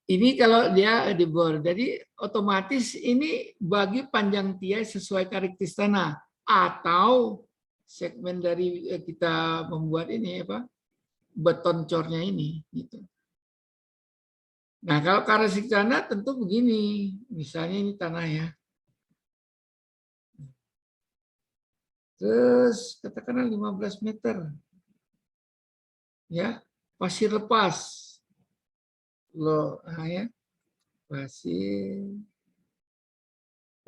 ini kalau dia dibor. Jadi otomatis ini bagi panjang tiai sesuai karakteristik tanah. Atau segmen dari kita membuat ini apa? Beton cornya ini. Gitu. Nah, kalau karakteristik tanah tentu begini. Misalnya ini tanah ya. Terus katakanlah 15 meter. Ya, pasir lepas. Loh, ya. Pasir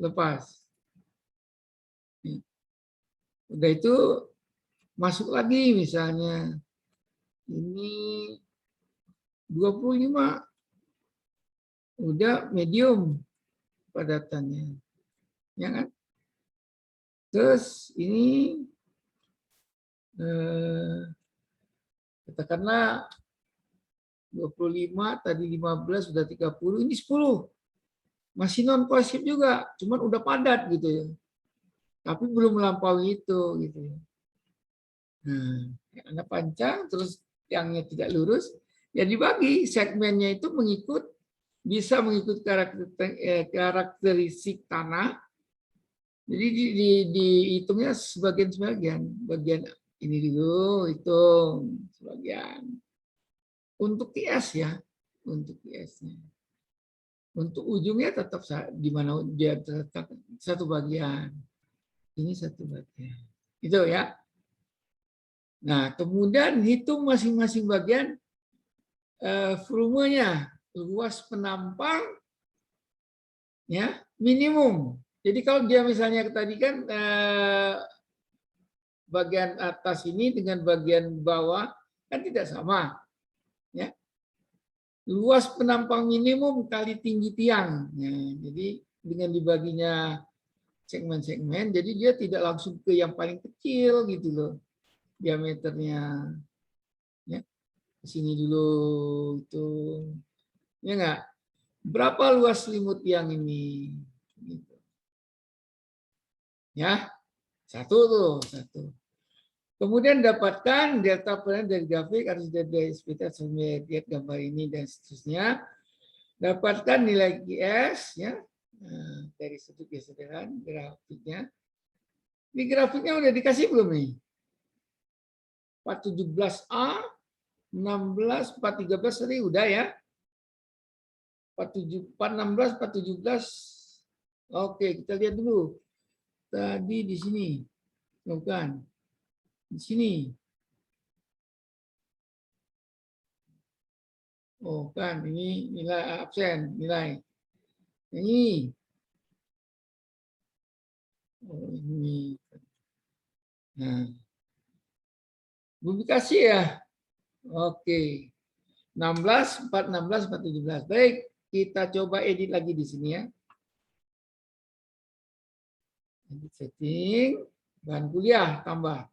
lepas. Udah itu masuk lagi misalnya. Ini 25. Udah medium padatannya. Ya kan? Terus ini katakanlah 25, tadi 15, sudah 30, ini 10. Masih non kohesif juga, cuman udah padat gitu ya. Tapi belum melampaui itu gitu ya. Nah, Anda pancang terus tiangnya tidak lurus, ya dibagi segmennya itu bisa mengikut karakteristik tanah. Jadi dihitungnya sebagian-sebagian. Bagian ini dulu, hitung sebagian. Untuk TS ya, untuk TS-nya. Untuk ujungnya tetap di mana dia tetap satu bagian. Ini satu bagian. Itu ya. Nah, kemudian hitung masing-masing bagian volumenya, luas penampang ya, minimum. Jadi kalau dia misalnya tadi kan bagian atas ini dengan bagian bawah kan tidak sama. Ya. Luas penampang minimum kali tinggi tiang. Nah, jadi dengan dibaginya segmen-segmen, jadi dia tidak langsung ke yang paling kecil gitu loh diameternya. Ya, ke sini dulu itu, ya enggak? Berapa luas selimut tiang ini? Gitu. Ya, satu. Kemudian dapatkan delta peran dari grafik harus dari SPT sampai lihat gambar ini dan seterusnya. Dapatkan nilai GS ya dari sudut geseran grafiknya. Ini grafiknya udah dikasih belum nih? 417A, 16, 413 tadi udah ya. 416, 417. Oke, kita lihat dulu. Tadi di sini. Bukan. Di sini. Oh kan, ini nilai absen, nilai. Ini. Oh, ini. Nah, Publikasi ya. Oke. 16, 4, 16, 4, 17. Baik, kita coba edit lagi di sini ya. Edit setting, bahan kuliah, tambah.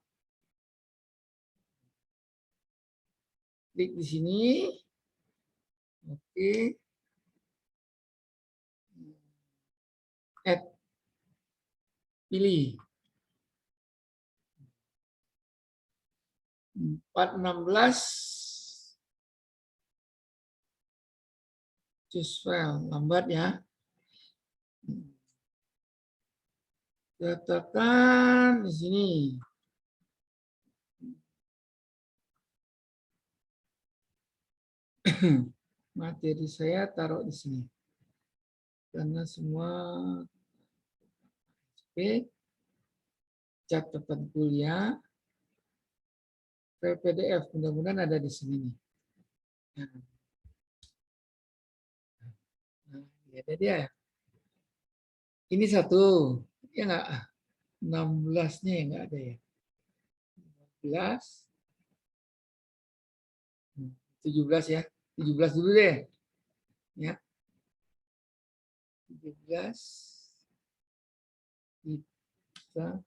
Klik di sini. Oke. Add. Pilih. 416 choose file lambat ya. Katakan di sini. Materi saya taruh di sini. Karena semua catatan kuliah PDF mudah-mudahan ada di sini nih. Nah, ada dia. Ini satu, ya enggak? 16-nya yang enggak ada ya. 17 ya. 17 dulu deh. Ya. 17 kita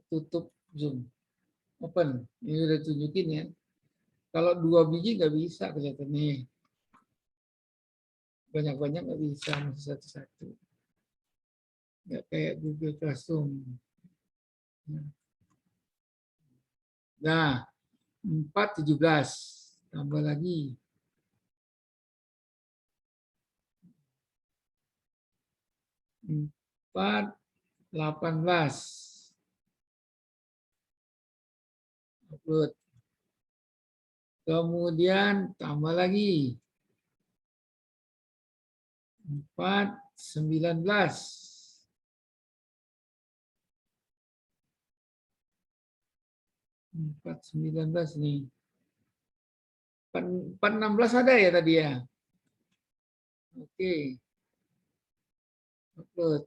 tutup Zoom. Open. Ini udah tunjukin ya. Kalau 2 biji nggak bisa kelihatannya. Banyak-banyak nggak bisa, masih satu-satu. Nggak kayak Google Classroom. Nah, 4, 17. Tambah lagi. 4, 18. Upload. Kemudian tambah lagi. 4, 19. 4, 19 nih. 4, 16 ada ya tadi ya? Oke. Upload.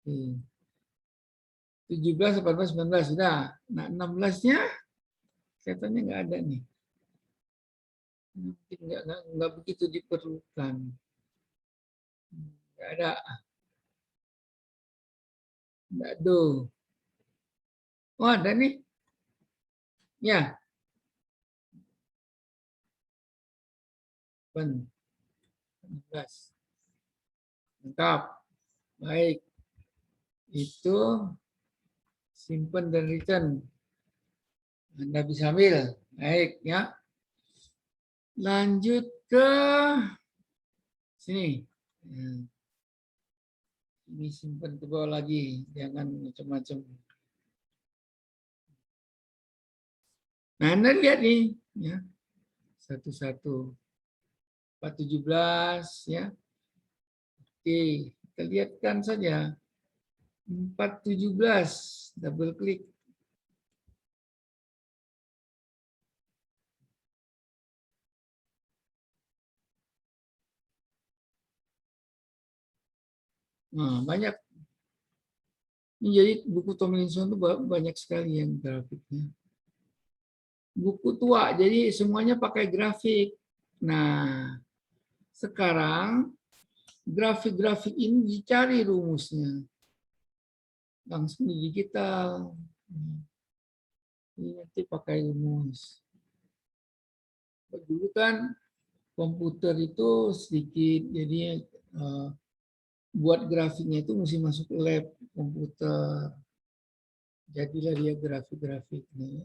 Oke. 17, 18, 19 sudah. Nah, 16-nya kelihatannya nggak ada nih. Mungkin nggak begitu diperlukan. Nggak ada. Nggak ada. Oh, ada nih. Ya. 16. Lengkap. Baik. Itu simpan dan return. Anda bisa ambil. Baik ya. Lanjut ke sini. Ini simpan ke bawah lagi. Jangan macam-macam. Nah, Anda lihat nih. Ya. Satu-satu. 417 ya. Oke, kita lihatkan saja. 417, double klik. Nah, banyak. Ini jadi buku Tomlinson itu banyak sekali yang grafiknya. Buku tua, jadi semuanya pakai grafik. Nah, sekarang grafik-grafik ini dicari rumusnya. Langsung di digital. Ini nanti pakai rumus. Dulu kan komputer itu sedikit, jadi buat grafiknya itu mesti masuk lab komputer. Jadilah dia grafik-grafiknya.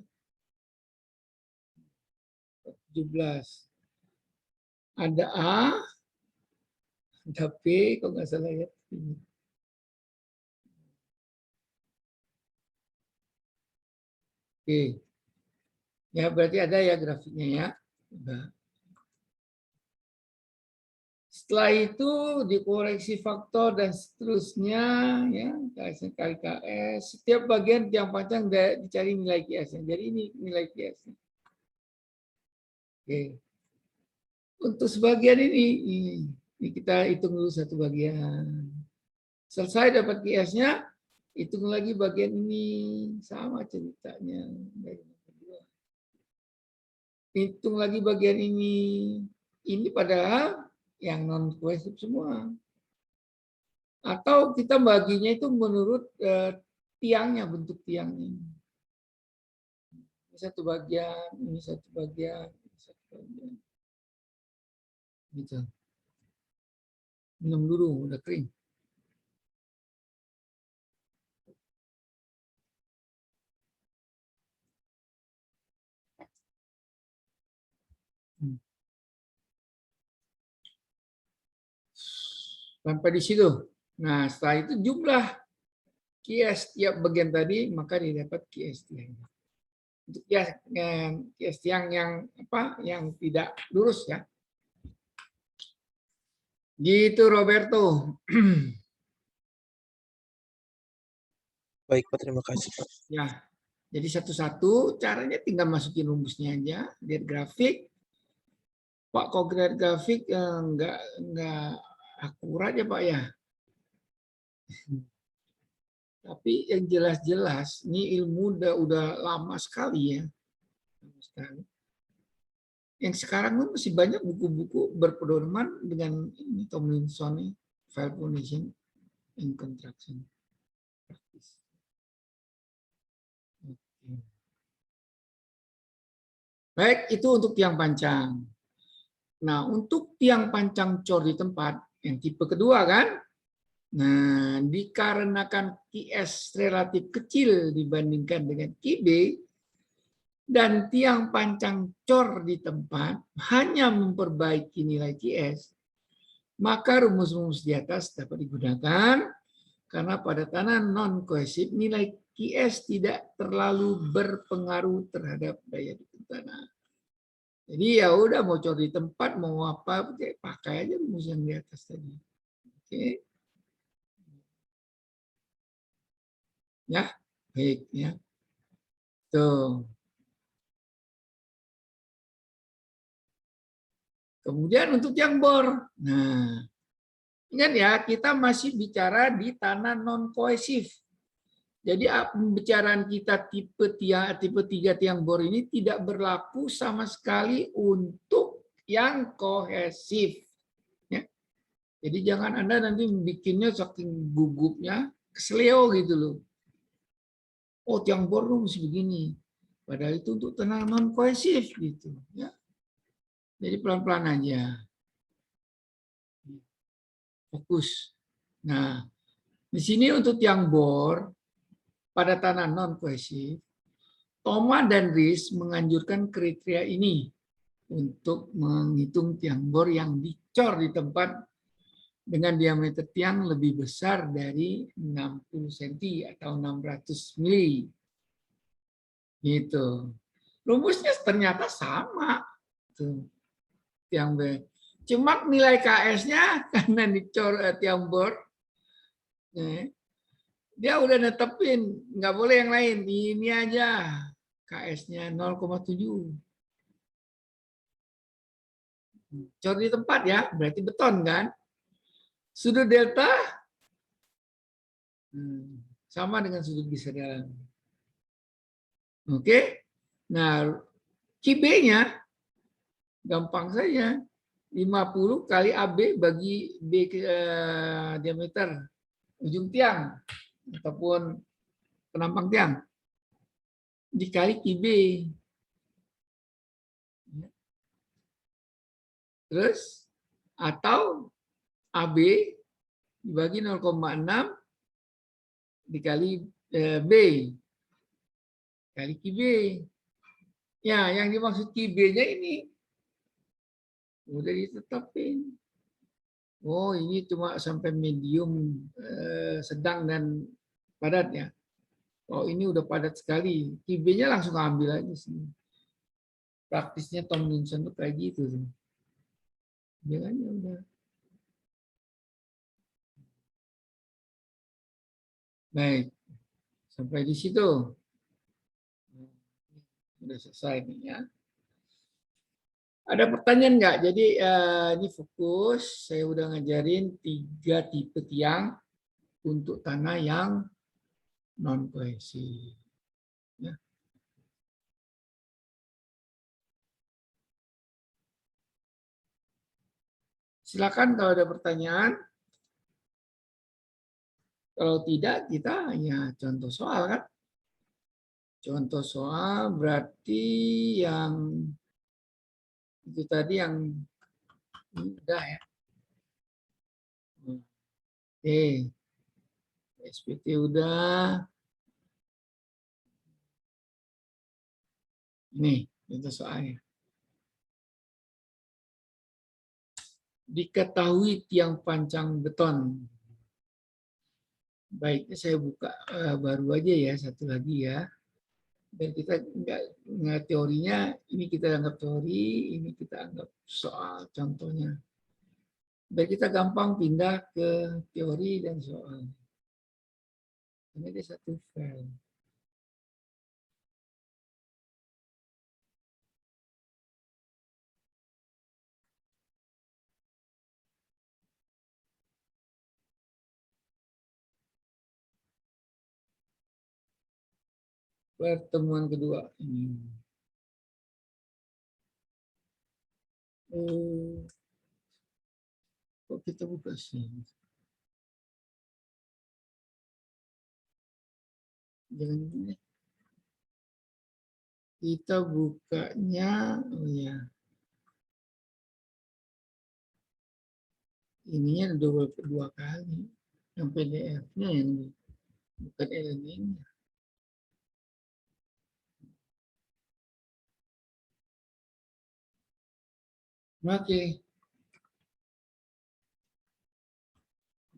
17. Ada A, ada P, kalau nggak salah ya. Oke. Ya, berarti ada ya grafiknya ya. Udah. Setelah itu dikoreksi faktor dan seterusnya ya, KS kali KS. Setiap bagian yang panjang dicari nilai QS-nya. Jadi ini nilai QS-nya. Oke. Untuk sebagian ini kita hitung dulu satu bagian. Selesai dapat QS-nya, hitung lagi bagian ini, sama ceritanya. Hitung lagi bagian ini padahal yang non kohesif semua. Atau kita baginya itu menurut tiangnya, bentuk tiangnya. Ini satu bagian, ini satu bagian, ini satu bagian. Gitu. Minum dulu, udah kering. Sampai di situ. Nah, setelah itu jumlah QS tiap bagian tadi, maka didapat QS tiang. Untuk QS tiang yang apa? Yang tidak lurus ya. Gitu Roberto. Baik Pak, terima kasih Pak. Ya. Jadi satu-satu caranya tinggal masukin rumusnya aja, lihat grafik. Pak, kok grafik enggak akurat ya Pak ya. Tapi yang jelas-jelas ini ilmu udah lama sekali ya. Yang sekarang masih banyak buku-buku berpedoman dengan ini Tomlinson, file foundation and contraction. Baik, itu untuk tiang pancang. Nah, untuk tiang pancang cor di tempat yang tipe kedua kan, nah, dikarenakan QS relatif kecil dibandingkan dengan QB, dan tiang pancang cor di tempat hanya memperbaiki nilai QS, maka rumus-rumus di atas dapat digunakan karena pada tanah non-kohesif nilai QS tidak terlalu berpengaruh terhadap daya dukung tanah. Jadi ya udah mau cor di tempat, mau apa, pakai aja rumus yang di atas tadi. Oke. Ya, baik ya. Tuh. Kemudian untuk tiang bor. Nah, ingat ya, kita masih bicara di tanah non kohesif. Jadi pembicaraan kita tipe 3 tiang bor ini tidak berlaku sama sekali untuk yang kohesif. Ya. Jadi jangan Anda nanti bikinnya saking gugupnya kesleo gitu loh. Oh, tiang bor lu mesti begini. Padahal itu untuk tanah non kohesif gitu ya. Jadi pelan-pelan aja. Fokus. Nah, di sini untuk tiang bor pada tanah non kohesif, Thoma dan Ries menganjurkan kriteria ini untuk menghitung tiang bor yang dicor di tempat dengan diameter tiang lebih besar dari 60 cm atau 600 mili. Gitu. Rumusnya ternyata sama. Tuh. Tiang B. Cuma nilai KS-nya karena dicor tiang bor, dia udah netepin, nggak boleh yang lain. Ini aja KS-nya 0,7. Cor di tempat ya, berarti beton kan. Sudut delta sama dengan sudut bisa dalam. Oke. Nah, QB-nya gampang saja. 50 kali AB bagi B diameter ujung tiang ataupun penampang tiang dikali QB. Terus atau AB dibagi 0,6 dikali B kali QB. Ya, yang dimaksud QB-nya ini udah ditetapin. Oh, ini cuma sampai medium, sedang dan padat ya. Oh, ini udah padat sekali. QB-nya langsung ambil aja sih. Praktisnya Tomlinson tuh kayak gitu sih. Jangan ya udah. Baik. Sampai di situ. Udah selesai nih ya. Ada pertanyaan nggak? Jadi ini fokus. Saya udah ngajarin 3 tipe tiang untuk tanah yang non kohesif. Ya. Silakan kalau ada pertanyaan. Kalau tidak, kita hanya contoh soal kan. Contoh soal berarti yang itu tadi yang mudah ya. Oke. SPT udah. Ini contoh soalnya. Diketahui tiang pancang beton. Baiknya saya buka baru aja ya, satu lagi ya. Dan kita nggak teorinya, ini kita anggap teori, ini kita anggap soal contohnya. Dan kita gampang pindah ke teori dan soal. Ini ada satu file. Pertemuan kedua ini. Kok kita buka sih? Jangan ini. Kita bukanya, oh ya. Ininya dua kali. Yang PDF-nya yang bukan elemennya. Oke.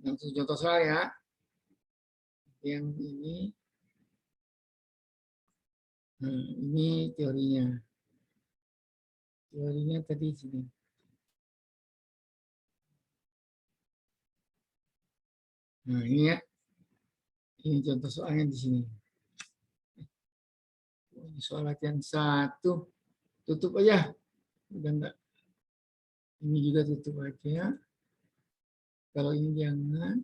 Langsung contoh saya. Yang ini. Nah, ini teorinya. Teorinya tadi sini. Nah, ini ya. Ini contoh soalnya di sini. Ini soal latihan 1. Tutup aja. Udah enggak. Ini juga tutup aja. Kalau ini jangan.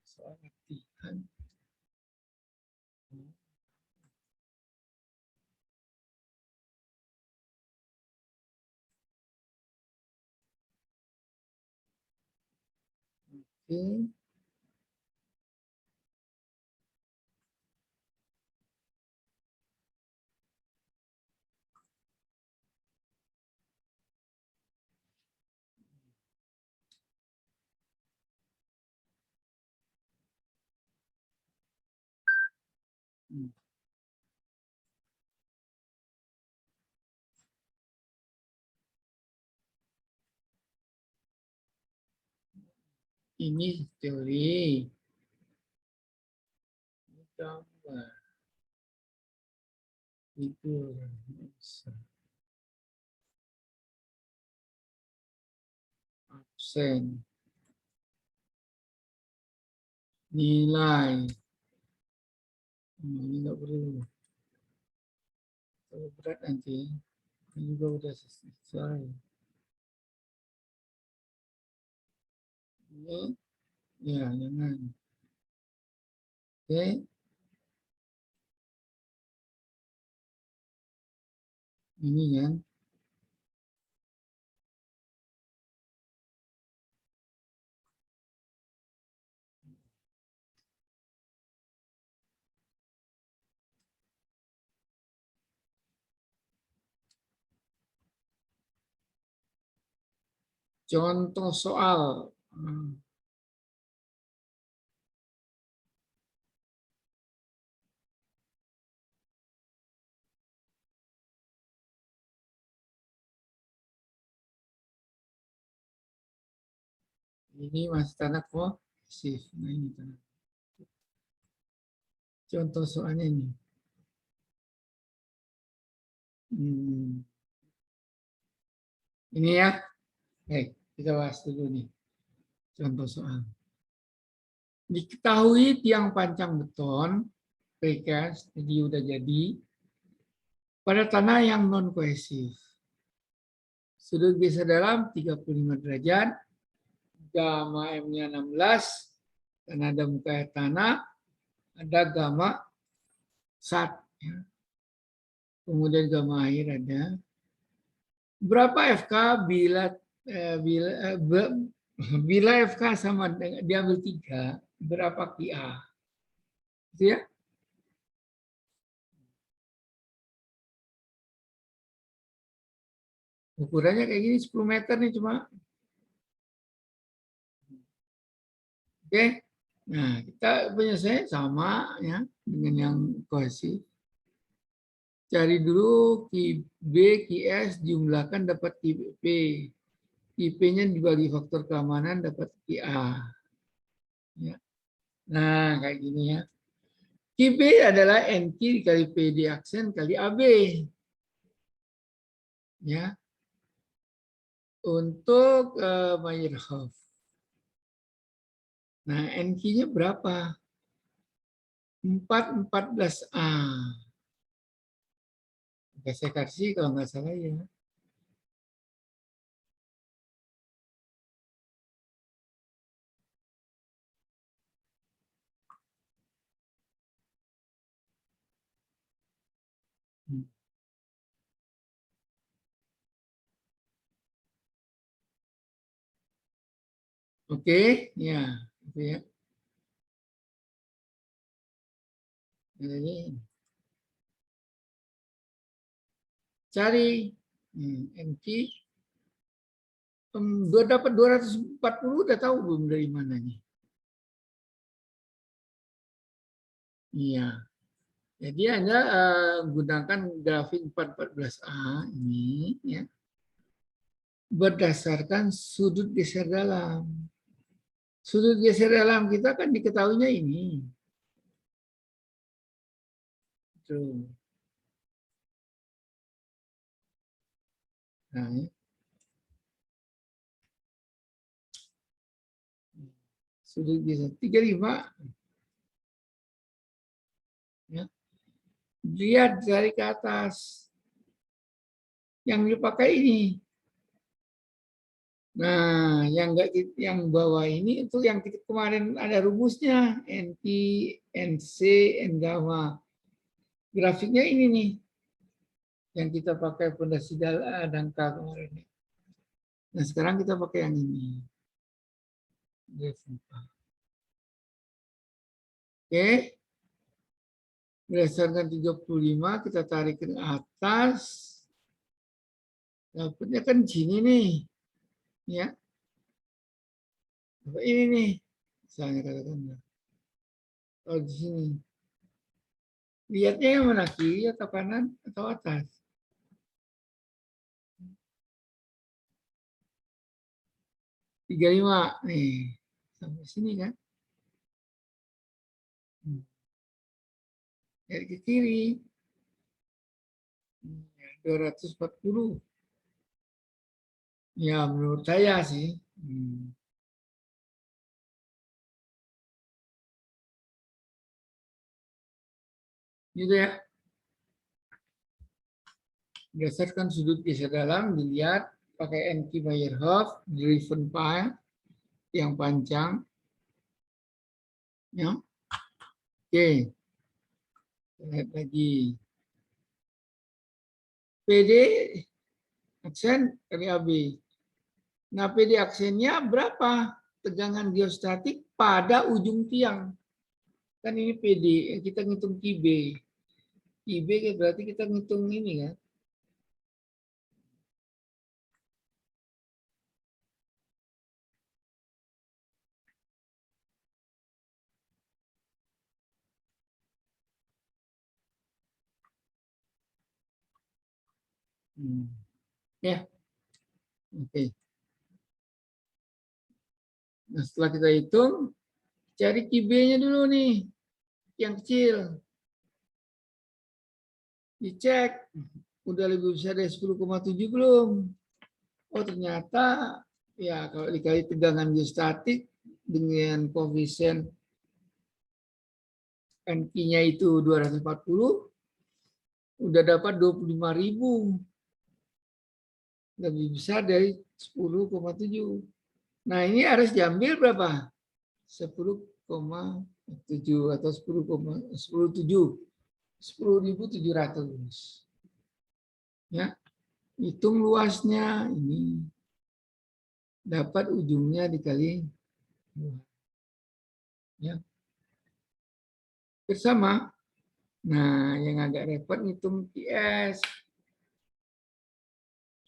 Soal latihan. Oke. Ini teori. Gambar. Itu absen. Nilai. Ini nggak perlu. Kalau berat nanti. Ini juga udah selesai. Ini. Ya, jangan. Oke. Ini kan. Contoh soal. Ini masih tanah kohesif. Nah, ini tanah. Contoh soalnya ini. Ini ya. Baik, kita bahas dulu nih. Contoh soal. Diketahui tiang pancang beton, precast, jadi udah jadi, pada tanah yang non kohesif. Sudut geser dalam 35 derajat. Gamma M-nya 16. Karena ada muka air tanah. Ada gamma sat. Ya. Kemudian gamma air ada. Berapa FK bila FK sama dengan diambil 3, berapa QA? Gitu ya. Ukurannya kayak gini 10 meter nih cuma. Oke. Nah, kita penyelesaian sama ya dengan yang kohesi. Cari dulu QB, QS, jumlahkan dapat QP. QP-nya dibagi faktor keamanan dapat QA. Ya. Nah, kayak gini ya. QB adalah NQ dikali PD aksen kali AB. Ya. Untuk Meyerhof. Nah, NQ-nya berapa? 14A. Oke, saya kasih kalau nggak salah ya. Oke, ya, itu ya. Ini cari NQ. Dapat 240 udah tahu belum dari mananya? Iya. Jadi Anda gunakan grafik 414A ini ya. Berdasarkan sudut geser dalam. Sudut geser dalam kita kan diketahuinya ini. Tuh. Nah, ya. Sudut geser 35. Ya. Lihat dari ke atas. Yang dipakai ini. Nah, yang bawah ini itu yang kemarin ada rumusnya NT, NC, N gamma. Grafiknya ini nih yang kita pakai pondasi dangkal kemarin. Nah, sekarang kita pakai yang ini. Oke. Berdasarkan 35 kita tarik ke atas. Dapatnya kan sini nih. Ya. Ini nih. Misalnya katakan. Oh, di sini. Lihatnya yang mana, kiri atau kanan atau atas? 35 nih. Sampai sini kan. Lihat ke kiri. 240. Ya, menurut saya sih. Gitu ya. Berdasarkan sudut geser dalam, dilihat pakai NQ Meyerhof, driven file yang panjang. Ya. Oke. Lihat lagi. PD aksen kali AB. Nah, PD aksennya berapa? Tegangan geostatik pada ujung tiang. Kan ini PD, kita ngitung QB. QB berarti kita ngitung ini kan. Ya, oke. Nah, setelah kita hitung, cari QB-nya dulu nih, yang kecil. Dicek, udah lebih besar dari 10,7 belum? Oh, ternyata ya kalau dikali tegangan geostatik dengan koefisien NQ-nya itu 240, udah dapat 25.000. lebih besar dari 10,7. Nah, ini harus diambil berapa? 10,7 atau 10.700. Ya, hitung luasnya ini. Dapat ujungnya dikali 2. Ya. Bersama. Nah, yang agak repot ngitung QS.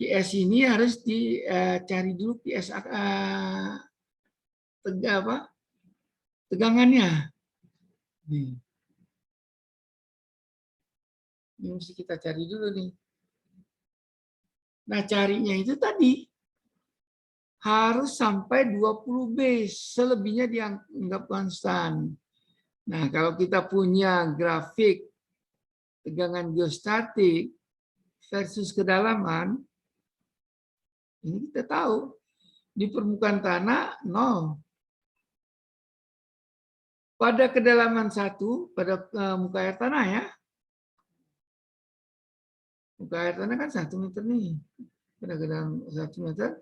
QS ini harus dicari dulu QS tegangannya. Nih. Ini mesti kita cari dulu nih. Nah, carinya itu tadi harus sampai 20B, selebihnya dianggap konstan. Nah, kalau kita punya grafik tegangan geostatik versus kedalaman, ini kita tahu di permukaan tanah 0. Pada kedalaman 1, pada muka air tanah ya. Muka air tanah kan 1 meter nih. Pada kedalaman 1 meter,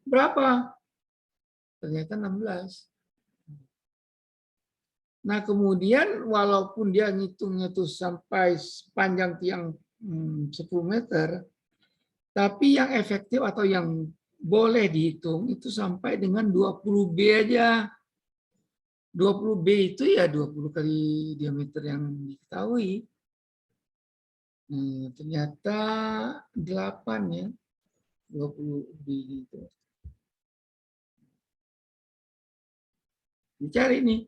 berapa? Ternyata 16. Nah, kemudian walaupun dia ngitungnya tuh sampai panjang tiang 10 meter, tapi yang efektif atau yang boleh dihitung itu sampai dengan 20B aja. 20B itu ya 20 kali diameter yang diketahui. Ternyata 8 ya. 20B itu. Dicari nih.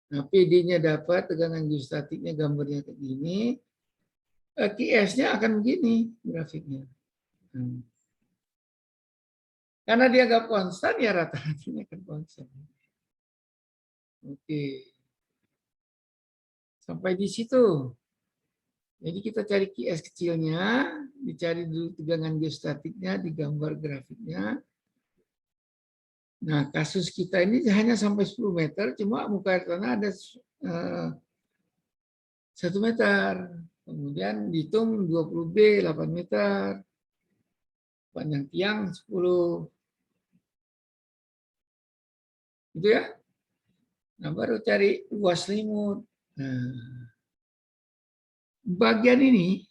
Nah, PD-nya dapat, tegangan geostatiknya gambarnya kayak gini. QS-nya akan begini grafiknya. Karena dia nggak konstan, ya rata-ratanya akan konstan. Oke. Sampai di situ. Jadi kita cari QS kecilnya, dicari dulu tegangan geostatiknya, digambar grafiknya. Nah, kasus kita ini hanya sampai 10 meter, cuma muka air tanah ada 1 meter. Kemudian dihitung 20B, 8 meter. Panjang tiang 10. Gitu ya. Nah, baru cari luas selimut. Nah, bagian ini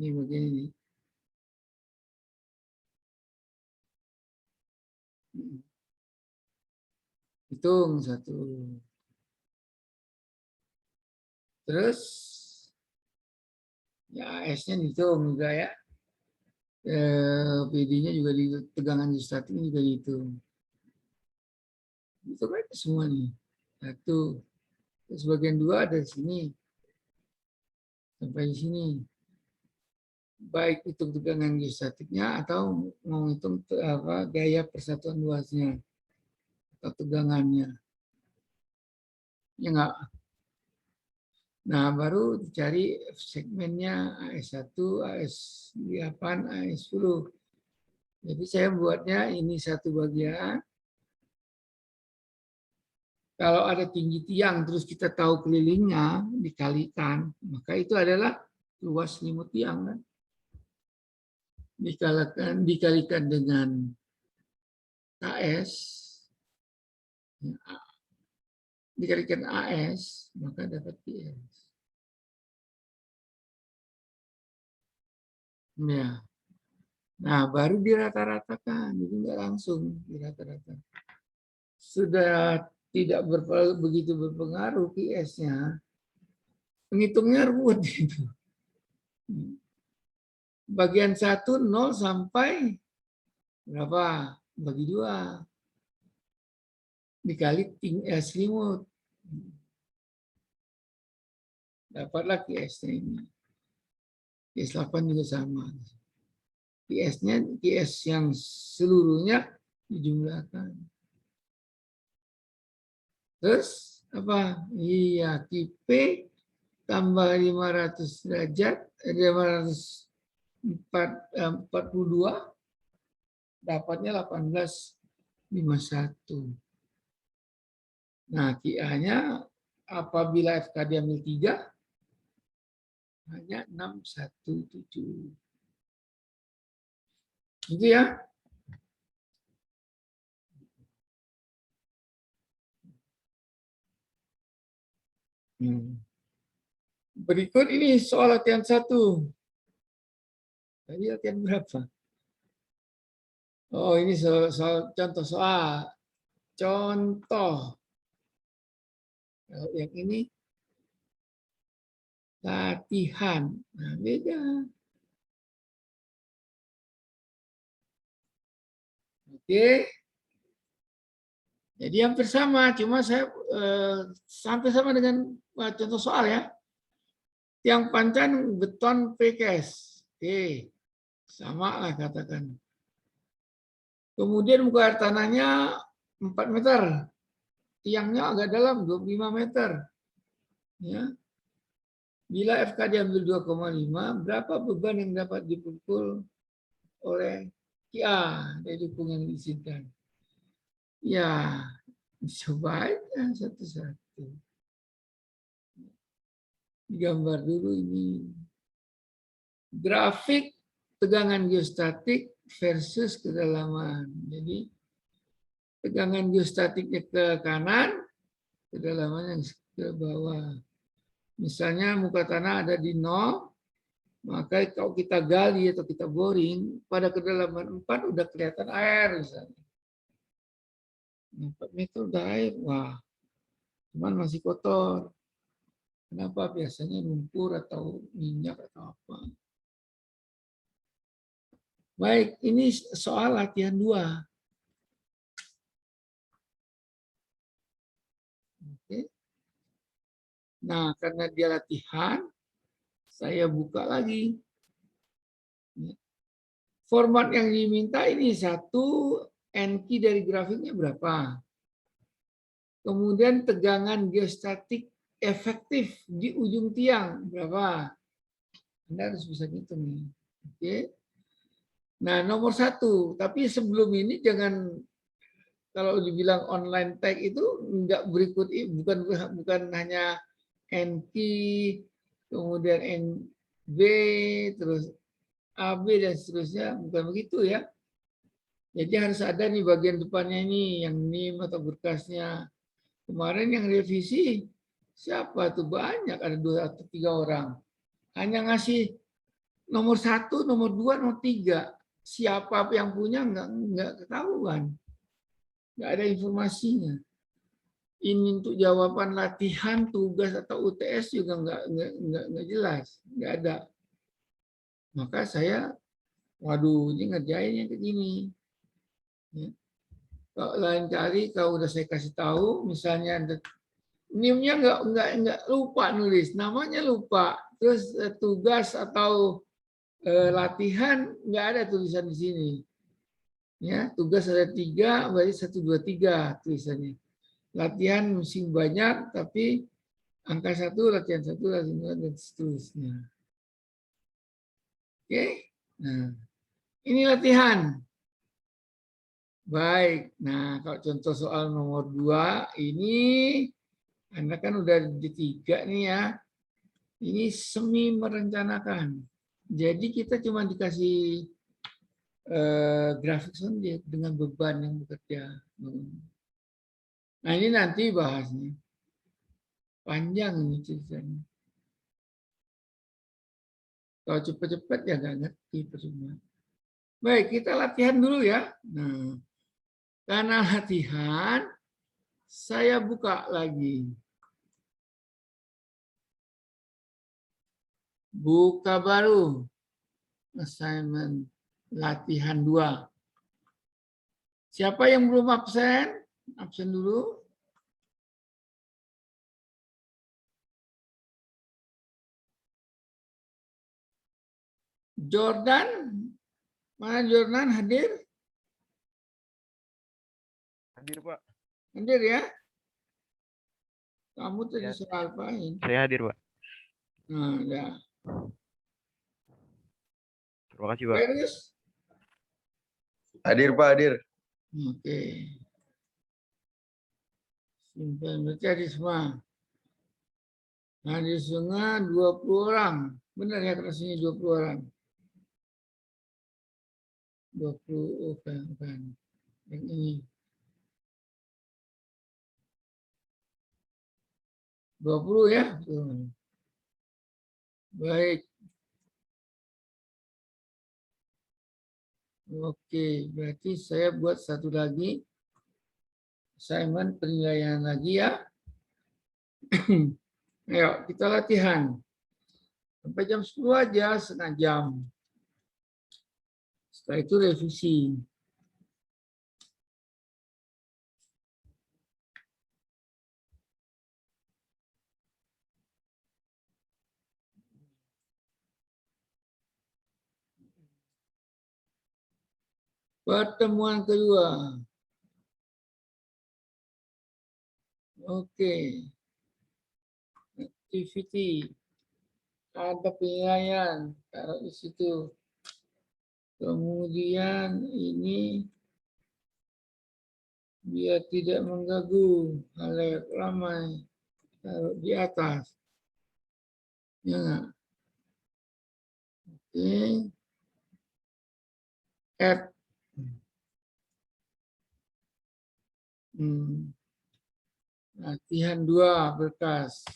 bagian ini. Hitung 1. Terus ya AS-nya dihitung juga ya. PD-nya juga dihitung, tegangan geostatiknya juga dihitung. Itu kan semua nih. 1. Terus bagian 2 ada di sini. Sampai di sini. Baik hitung tegangan geostatiknya atau mau hitung gaya persatuan luasnya atau tegangannya. Ya enggak. Nah, baru dicari segmennya AS1, AS8, AS10. Jadi saya buatnya ini satu bagian. Kalau ada tinggi tiang terus kita tahu kelilingnya dikalikan, maka itu adalah luas selimut tiang kan. Dikalikan dengan KS, dikalikan AS, maka dapat PS. Ya. Nah, baru dirata-ratakan, jadi nggak langsung dirata-rata. Sudah tidak begitu berpengaruh PS-nya, penghitungnya ruwet itu. Bagian 1 0 sampai berapa? Bagi 2. Dikali selimut. Dapatlah QS-nya ini. QS 8 juga sama. QS-nya, QS yang seluruhnya dijumlahkan. Terus apa? Iya, QP tambah 500 derajat, 542, dapatnya 1851. Nah, QA-nya apabila FK diambil 3, hanya 617. Itu ya. Berikut ini soal latihan 1. Tadi latihan berapa? Oh, ini contoh soal. Contoh. Kalau yang ini latihan. Nah, beda. Oke. Jadi hampir sama, cuma saya sampai sama dengan contoh soal ya. Tiang panjang beton precast. Oke. Sama lah katakan. Kemudian muka air tanahnya 4 meter. Tiangnya agak dalam, 25 meter. Ya. Bila FK diambil 2,5, berapa beban yang dapat dipukul oleh QA dari dukung yang diizinkan? Ya, coba aja satu-satu. Gambar dulu ini. Grafik tegangan geostatik versus kedalaman. Jadi tegangan geostatiknya ke kanan, kedalamannya ke bawah. Misalnya muka tanah ada di 0, maka kalau kita gali atau kita boring, pada kedalaman 4 udah kelihatan air misalnya. 4 meter udah air, wah, cuman masih kotor. Kenapa? Biasanya lumpur atau minyak atau apa. Baik, ini soal latihan 2. Oke. Nah, karena dia latihan, saya buka lagi. Format yang diminta ini 1, NQ dari grafiknya berapa. Kemudian tegangan geostatik efektif di ujung tiang berapa. Anda harus bisa ngitung nih. Oke. Nah, nomor 1. Tapi sebelum ini jangan, kalau dibilang online tag itu enggak berikut, bukan hanya NQ, kemudian NB, terus AB dan seterusnya, bukan begitu ya. Jadi harus ada nih bagian depannya ini, yang NIM atau berkasnya. Kemarin yang revisi, siapa tuh? Banyak, ada 2 atau 3 orang. Hanya ngasih nomor 1, nomor 2, nomor 3. Siapa yang punya nggak ketahuan. Nggak ada informasinya. Ini untuk jawaban latihan, tugas atau UTS juga nggak jelas, nggak ada. Maka saya, waduh, ini ngerjainnya kayak gini. Ya. Kalau lain kali kalau udah saya kasih tahu, misalnya NIM-nya nggak lupa nulis, namanya lupa, terus tugas atau latihan nggak ada tulisan di sini. Ya, tugas ada 3, berarti 1, 2, 3 tulisannya. Latihan mesti banyak, tapi angka 1, latihan 1, latihan 2, dan seterusnya. Oke, nah ini latihan. Baik, nah kalau contoh soal nomor 2 ini, Anda kan udah di 3 nih ya. Ini semi merencanakan. Jadi kita cuma dikasih grafik saja dengan beban yang bekerja. Nah ini nanti bahasnya. Panjang ini ceritanya. Kalau cepat-cepat ya nggak ngerti percuma. Baik, kita latihan dulu ya. Nah, karena latihan, saya buka lagi. Buka baru. Assignment latihan 2. Siapa yang belum absen? Absen dulu. Jordan, mana Jordan hadir? Hadir, Pak. Hadir ya? Kamu tadi soal apain? Saya hadir, Pak. Nah, ya. Terima kasih, Pak. Terus? Hadir, Pak, hadir. Oke. Simpan berarti semua. Hadir semua 20 orang. Benar ya kelasnya 20 orang. 20, bukan. Yang ini. 20 ya. Baik. Oke, berarti saya buat satu lagi. Assignment penilaian lagi ya. Ayo, kita latihan. Sampai jam 10 aja, setengah jam. Setelah itu revisi. Pertemuan kedua. Oke. Activity. Ada penilaian. Taruh di situ. Kemudian ini biar tidak mengganggu halayak ramai. Taruh di atas. Ya nggak? Oke. Add. Latihan 2 berkas.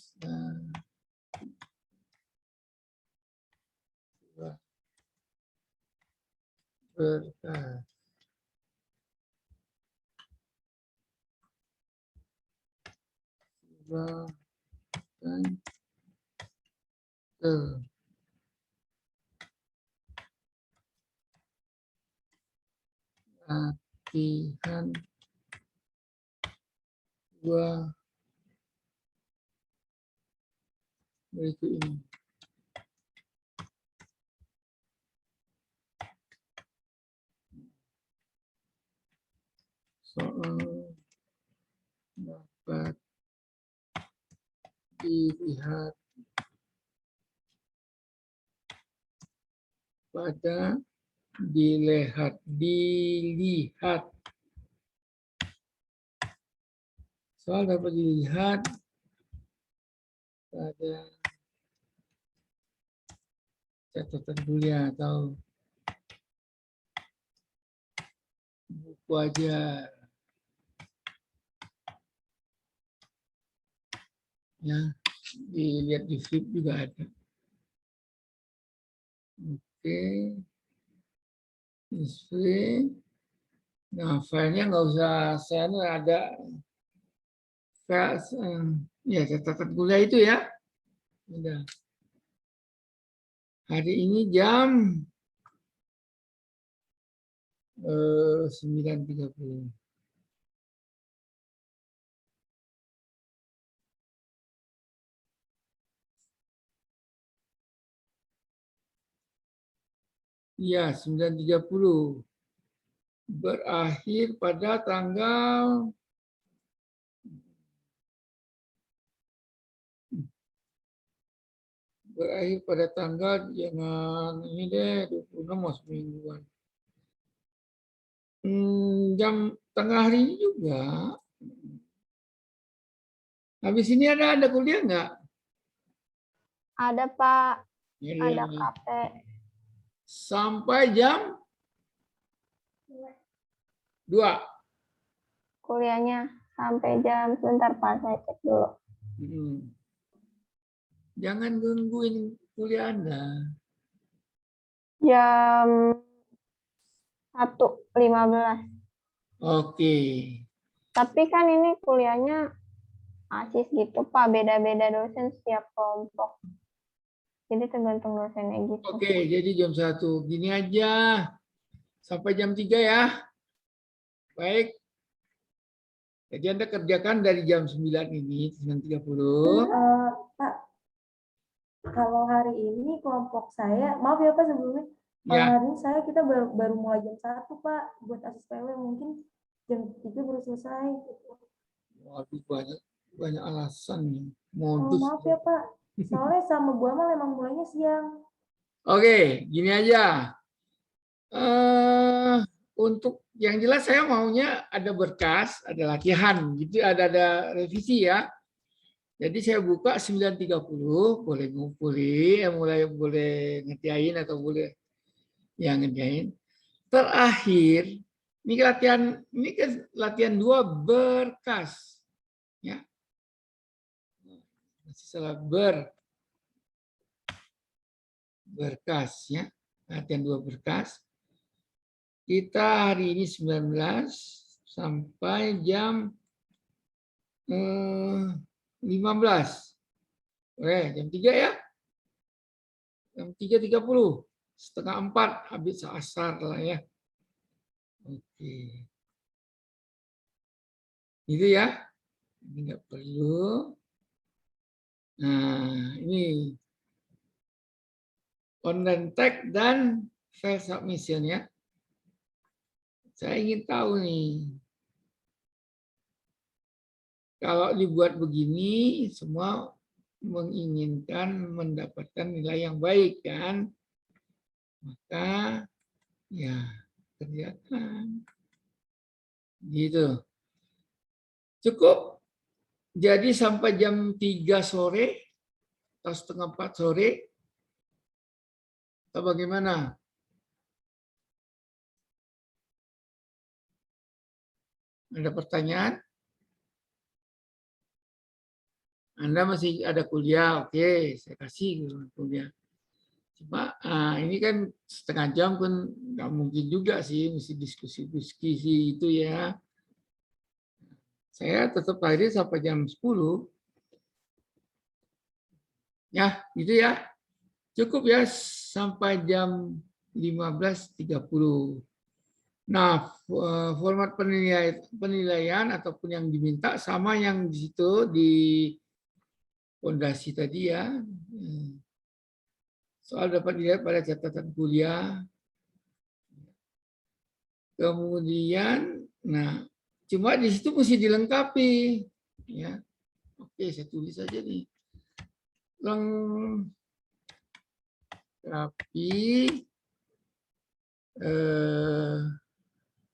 Berkas. Dan latihan 2 berikut ini. Soal dapat dilihat pada dilihat soal dapat dilihat pada catatan kuliah atau buku ajar ya, dilihat di flip juga ada. Oke, display. Nah, filenya nggak usah saya ada ya catatan kuliah itu ya. Udah. Hari ini jam 9.30. Iya, 9.30. Berakhir pada tanggal jangan ini deh 26 mau semingguan. Jam tengah hari ini juga. Habis ini ada kuliah nggak? Ada, Pak. Ya, Ada KP. Sampai jam 2. Kuliahnya sampai jam sebentar, Pak. Saya cek dulu. Jangan gangguin kuliah Anda. Jam 1.15. Oke. Tapi kan ini kuliahnya ASIS gitu, Pak. Beda-beda dosen setiap kelompok. Jadi tergantung dosennya gitu. Oke, jadi jam 1. Gini aja. Sampai jam 3 ya. Baik. Jadi Anda kerjakan dari jam 9 ini, 9.30. Pak, kalau hari ini kelompok saya, maaf ya Pak sebelumnya, kalau Ya. hari ini kita baru mulai jam 1 Pak, buat ASIS PW mungkin jam 3 baru selesai. Waduh, banyak alasan nih. Oh, Modus. maaf ya Pak, soalnya sama Bu Amal emang mulainya siang. Oke, gini aja. Untuk yang jelas saya maunya ada berkas, ada latihan, gitu, ada revisi ya. Jadi saya buka 9.30, boleh ngumpulin, boleh ngerjain atau boleh yang ngerjain. Terakhir, ini kan latihan 2 berkas. Ya. Masih salah berkas ya. Latihan 2 berkas. Kita hari ini 19 sampai jam 15. Oke, jam 3 ya. Jam 3.30. Setengah 4 habis asar lah ya. Oke. Itu ya. Ini nggak perlu. Nah, ini online tag dan file submission ya. Saya ingin tahu nih. Kalau dibuat begini, semua menginginkan mendapatkan nilai yang baik kan. Maka ya kerjakan. Gitu. Cukup. Jadi sampai jam 3 sore atau setengah 4 sore atau bagaimana? Ada pertanyaan? Anda masih ada kuliah, oke, saya kasih kuliah. Cuma ini kan setengah jam kan nggak mungkin juga sih, mesti diskusi itu ya. Saya tetap hadir sampai jam 10. Ya, gitu ya. Cukup ya sampai jam 15.30. Nah, format penilaian ataupun yang diminta sama yang di situ di fondasi tadi ya. Soal dapat dilihat pada catatan kuliah. Kemudian, nah, cuma di situ mesti dilengkapi. Ya, oke, saya tulis aja nih. Lengkapi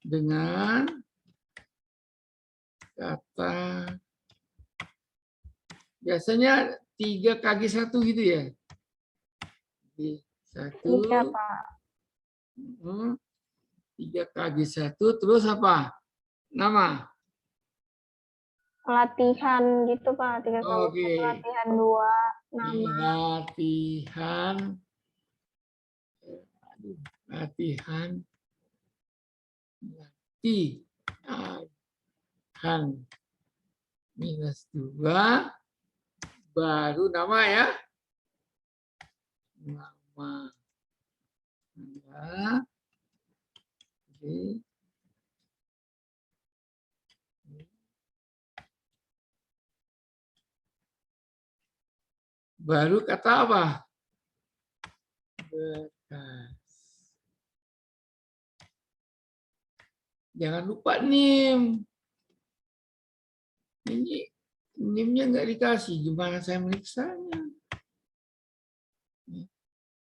dengan kata biasanya 3x1 gitu ya. 1, Iya, Pak. 3x1 terus apa? Nama? Latihan gitu, Pak. 3 kali Oke. latihan 2 nama. Latihan minus 2 baru nama ya. Nama. Ya. Oke. Baru kata apa? Bekas. Jangan lupa NIM. Ini NIM-nya nggak dikasih. Gimana saya meriksanya?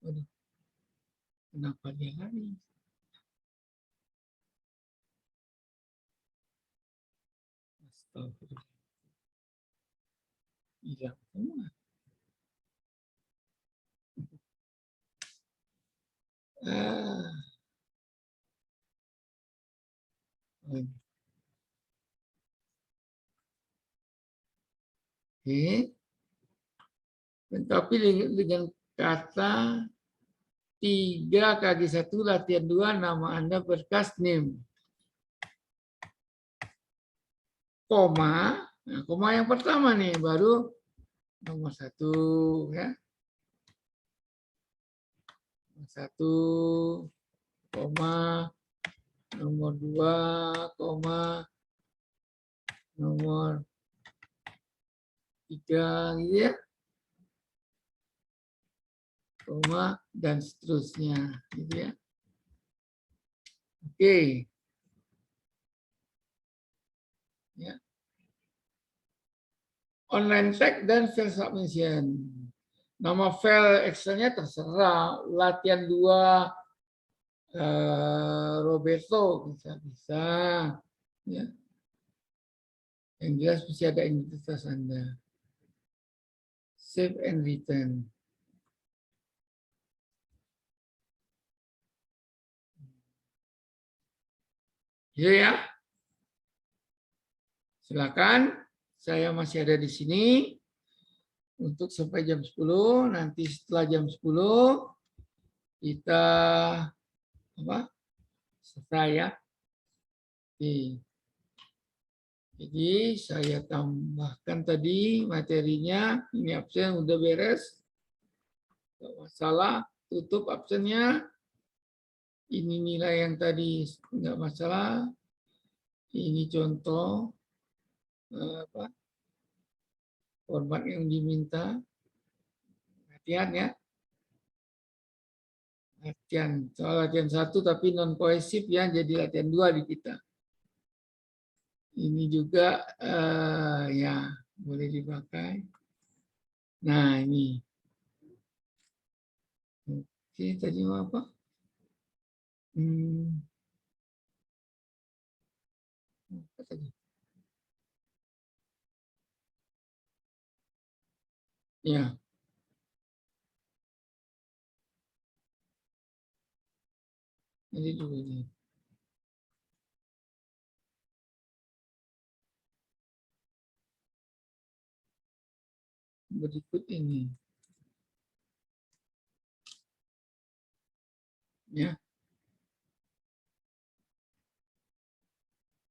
Waduh. Kenapa dia lari? Astagfirullah. Hilang semua. Oke. Lengkapi dengan kata 3x1 latihan 2 nama Anda berkas NIM. Koma. Nah, koma yang pertama nih baru nomor 1 ya. 1, koma, nomor 2, koma, nomor 3 gitu ya. Koma dan seterusnya gitu ya. Oke. Ya. Online tag dan file submission. Nama file Excel-nya terserah, latihan 2 Roberto bisa. Ya. Yang jelas mesti ada identitas Anda. Save and return. Ya. Silakan. Saya masih ada di sini untuk sampai jam 10. Nanti setelah jam 10 kita selesai ya. Oke. Jadi saya tambahkan tadi materinya. Ini absen udah beres. Tidak masalah. Tutup absennya. Ini nilai yang tadi enggak masalah. Ini contoh format yang diminta. Latihan ya. Latihan. Soal latihan 1 tapi non kohesif ya, jadi latihan 2 di kita. Ini juga ya boleh dipakai. Nah ini. Oke, tadi mau apa? Apa tadi? Ya. Jadi dulu ini. Berikut ini. Ya.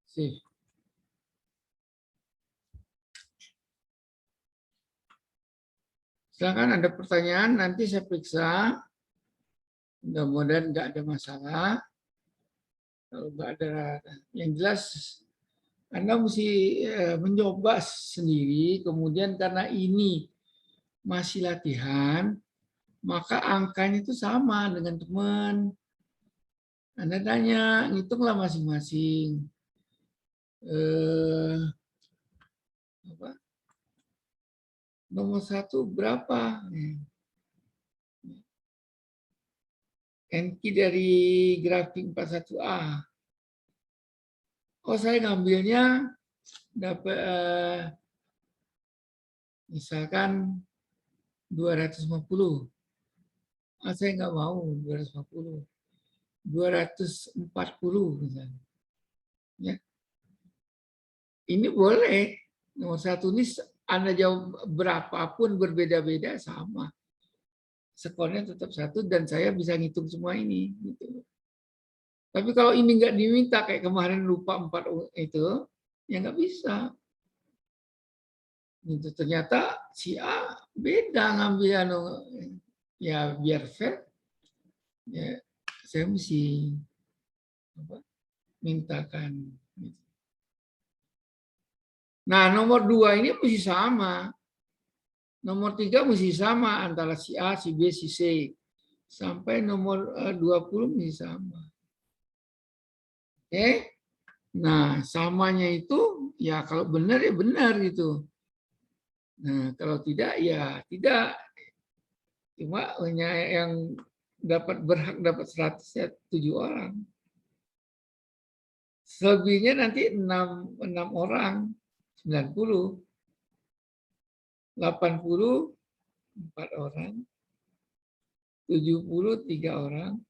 Save. Silakan ada pertanyaan, nanti saya periksa. Mudah-mudahan nggak ada masalah. Kalau nggak ada, yang jelas Anda mesti mencoba sendiri. Kemudian karena ini masih latihan, maka angkanya itu sama dengan teman. Anda tanya, hitunglah masing-masing. Nomor 1 berapa? NQ dari grafik 41A. Oh, saya ngambilnya dapat misalkan 250. Saya nggak mau 250. 240 misalnya. Ya. Ini boleh. Nomor 1 ini Anda jawab berapapun berbeda-beda sama. Skornya tetap 1 dan saya bisa ngitung semua ini. Gitu. Tapi kalau ini nggak diminta kayak kemarin lupa 4 itu, ya nggak bisa. Itu ternyata si A beda ngambil ya biar fair. Ya saya mesti mintakan. Nah nomor 2 ini mesti sama. Nomor 3 mesti sama antara si A, si B, si C. Sampai nomor 20 mesti sama. Oke. Nah, samanya itu ya kalau benar ya benar gitu. Nah, kalau tidak ya tidak. Cuma hanya yang berhak dapat 100 ya 7 orang. Selebihnya nanti 6 orang, 90. 80 4 orang, 70 3 orang,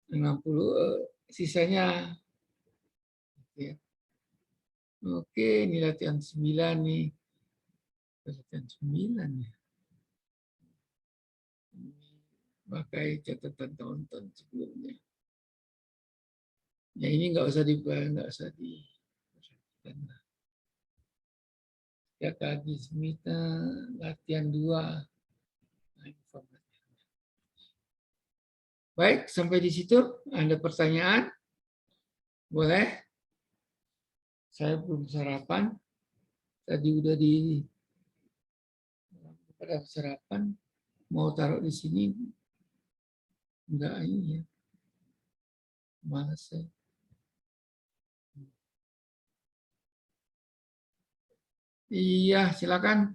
60 sisanya. Oke, ini latihan 9 nih. Latihan 9 ya. Pakai catatan tonton sebelumnya. Ya ini nggak usah diperhatikan. Ya kaki semita latihan 2. Baik, sampai di situ ada pertanyaan? Boleh? Saya belum sarapan. Tadi udah pada sarapan. Mau taruh di sini. Enggak ini ya. Malas saya. Iya, silakan.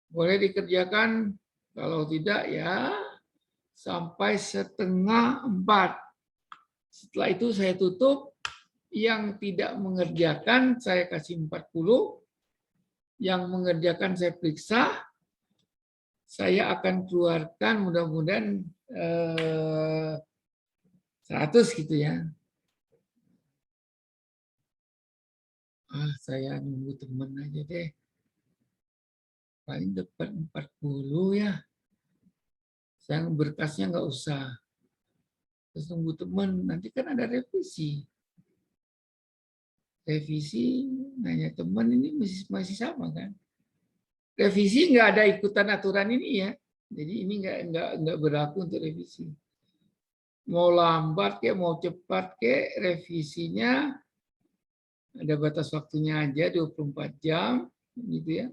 Boleh dikerjakan, kalau tidak ya sampai 3:30. Setelah itu saya tutup, Yang tidak mengerjakan saya kasih 40. Yang mengerjakan saya periksa. Saya akan keluarkan mudah-mudahan 100 gitu ya. Saya nunggu teman aja deh. Paling dapat 40 ya. Saya berkasnya nggak usah. Terus nunggu teman, nanti kan ada revisi. Revisi, nanya teman ini masih sama kan? Revisi nggak ada ikutan aturan ini ya. Jadi ini nggak berlaku untuk revisi. Mau lambat kayak mau cepat kayak revisinya ada batas waktunya aja 24 jam gitu ya.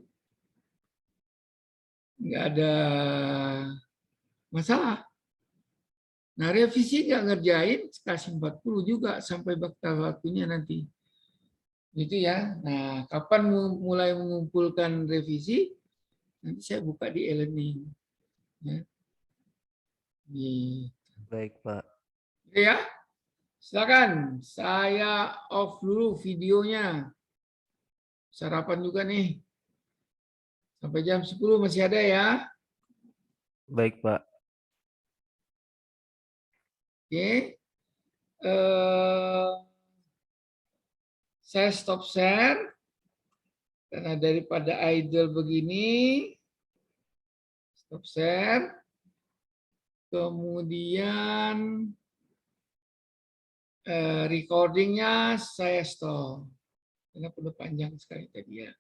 Nggak ada masalah. Nah, revisi nggak ngerjain kasih 40 juga sampai batas waktunya nanti. Gitu ya. Nah, kapan mulai mengumpulkan revisi? Nanti saya buka di e-learning. Ya. Baik, Pak. Oke ya. Silakan, saya off dulu videonya. Sarapan juga nih. Sampai jam 10 masih ada ya. Baik, Pak. Oke. Saya stop share. Karena daripada idle begini. Stop share. Kemudian recordingnya saya stop. Karena perlu panjang sekali tadi ya.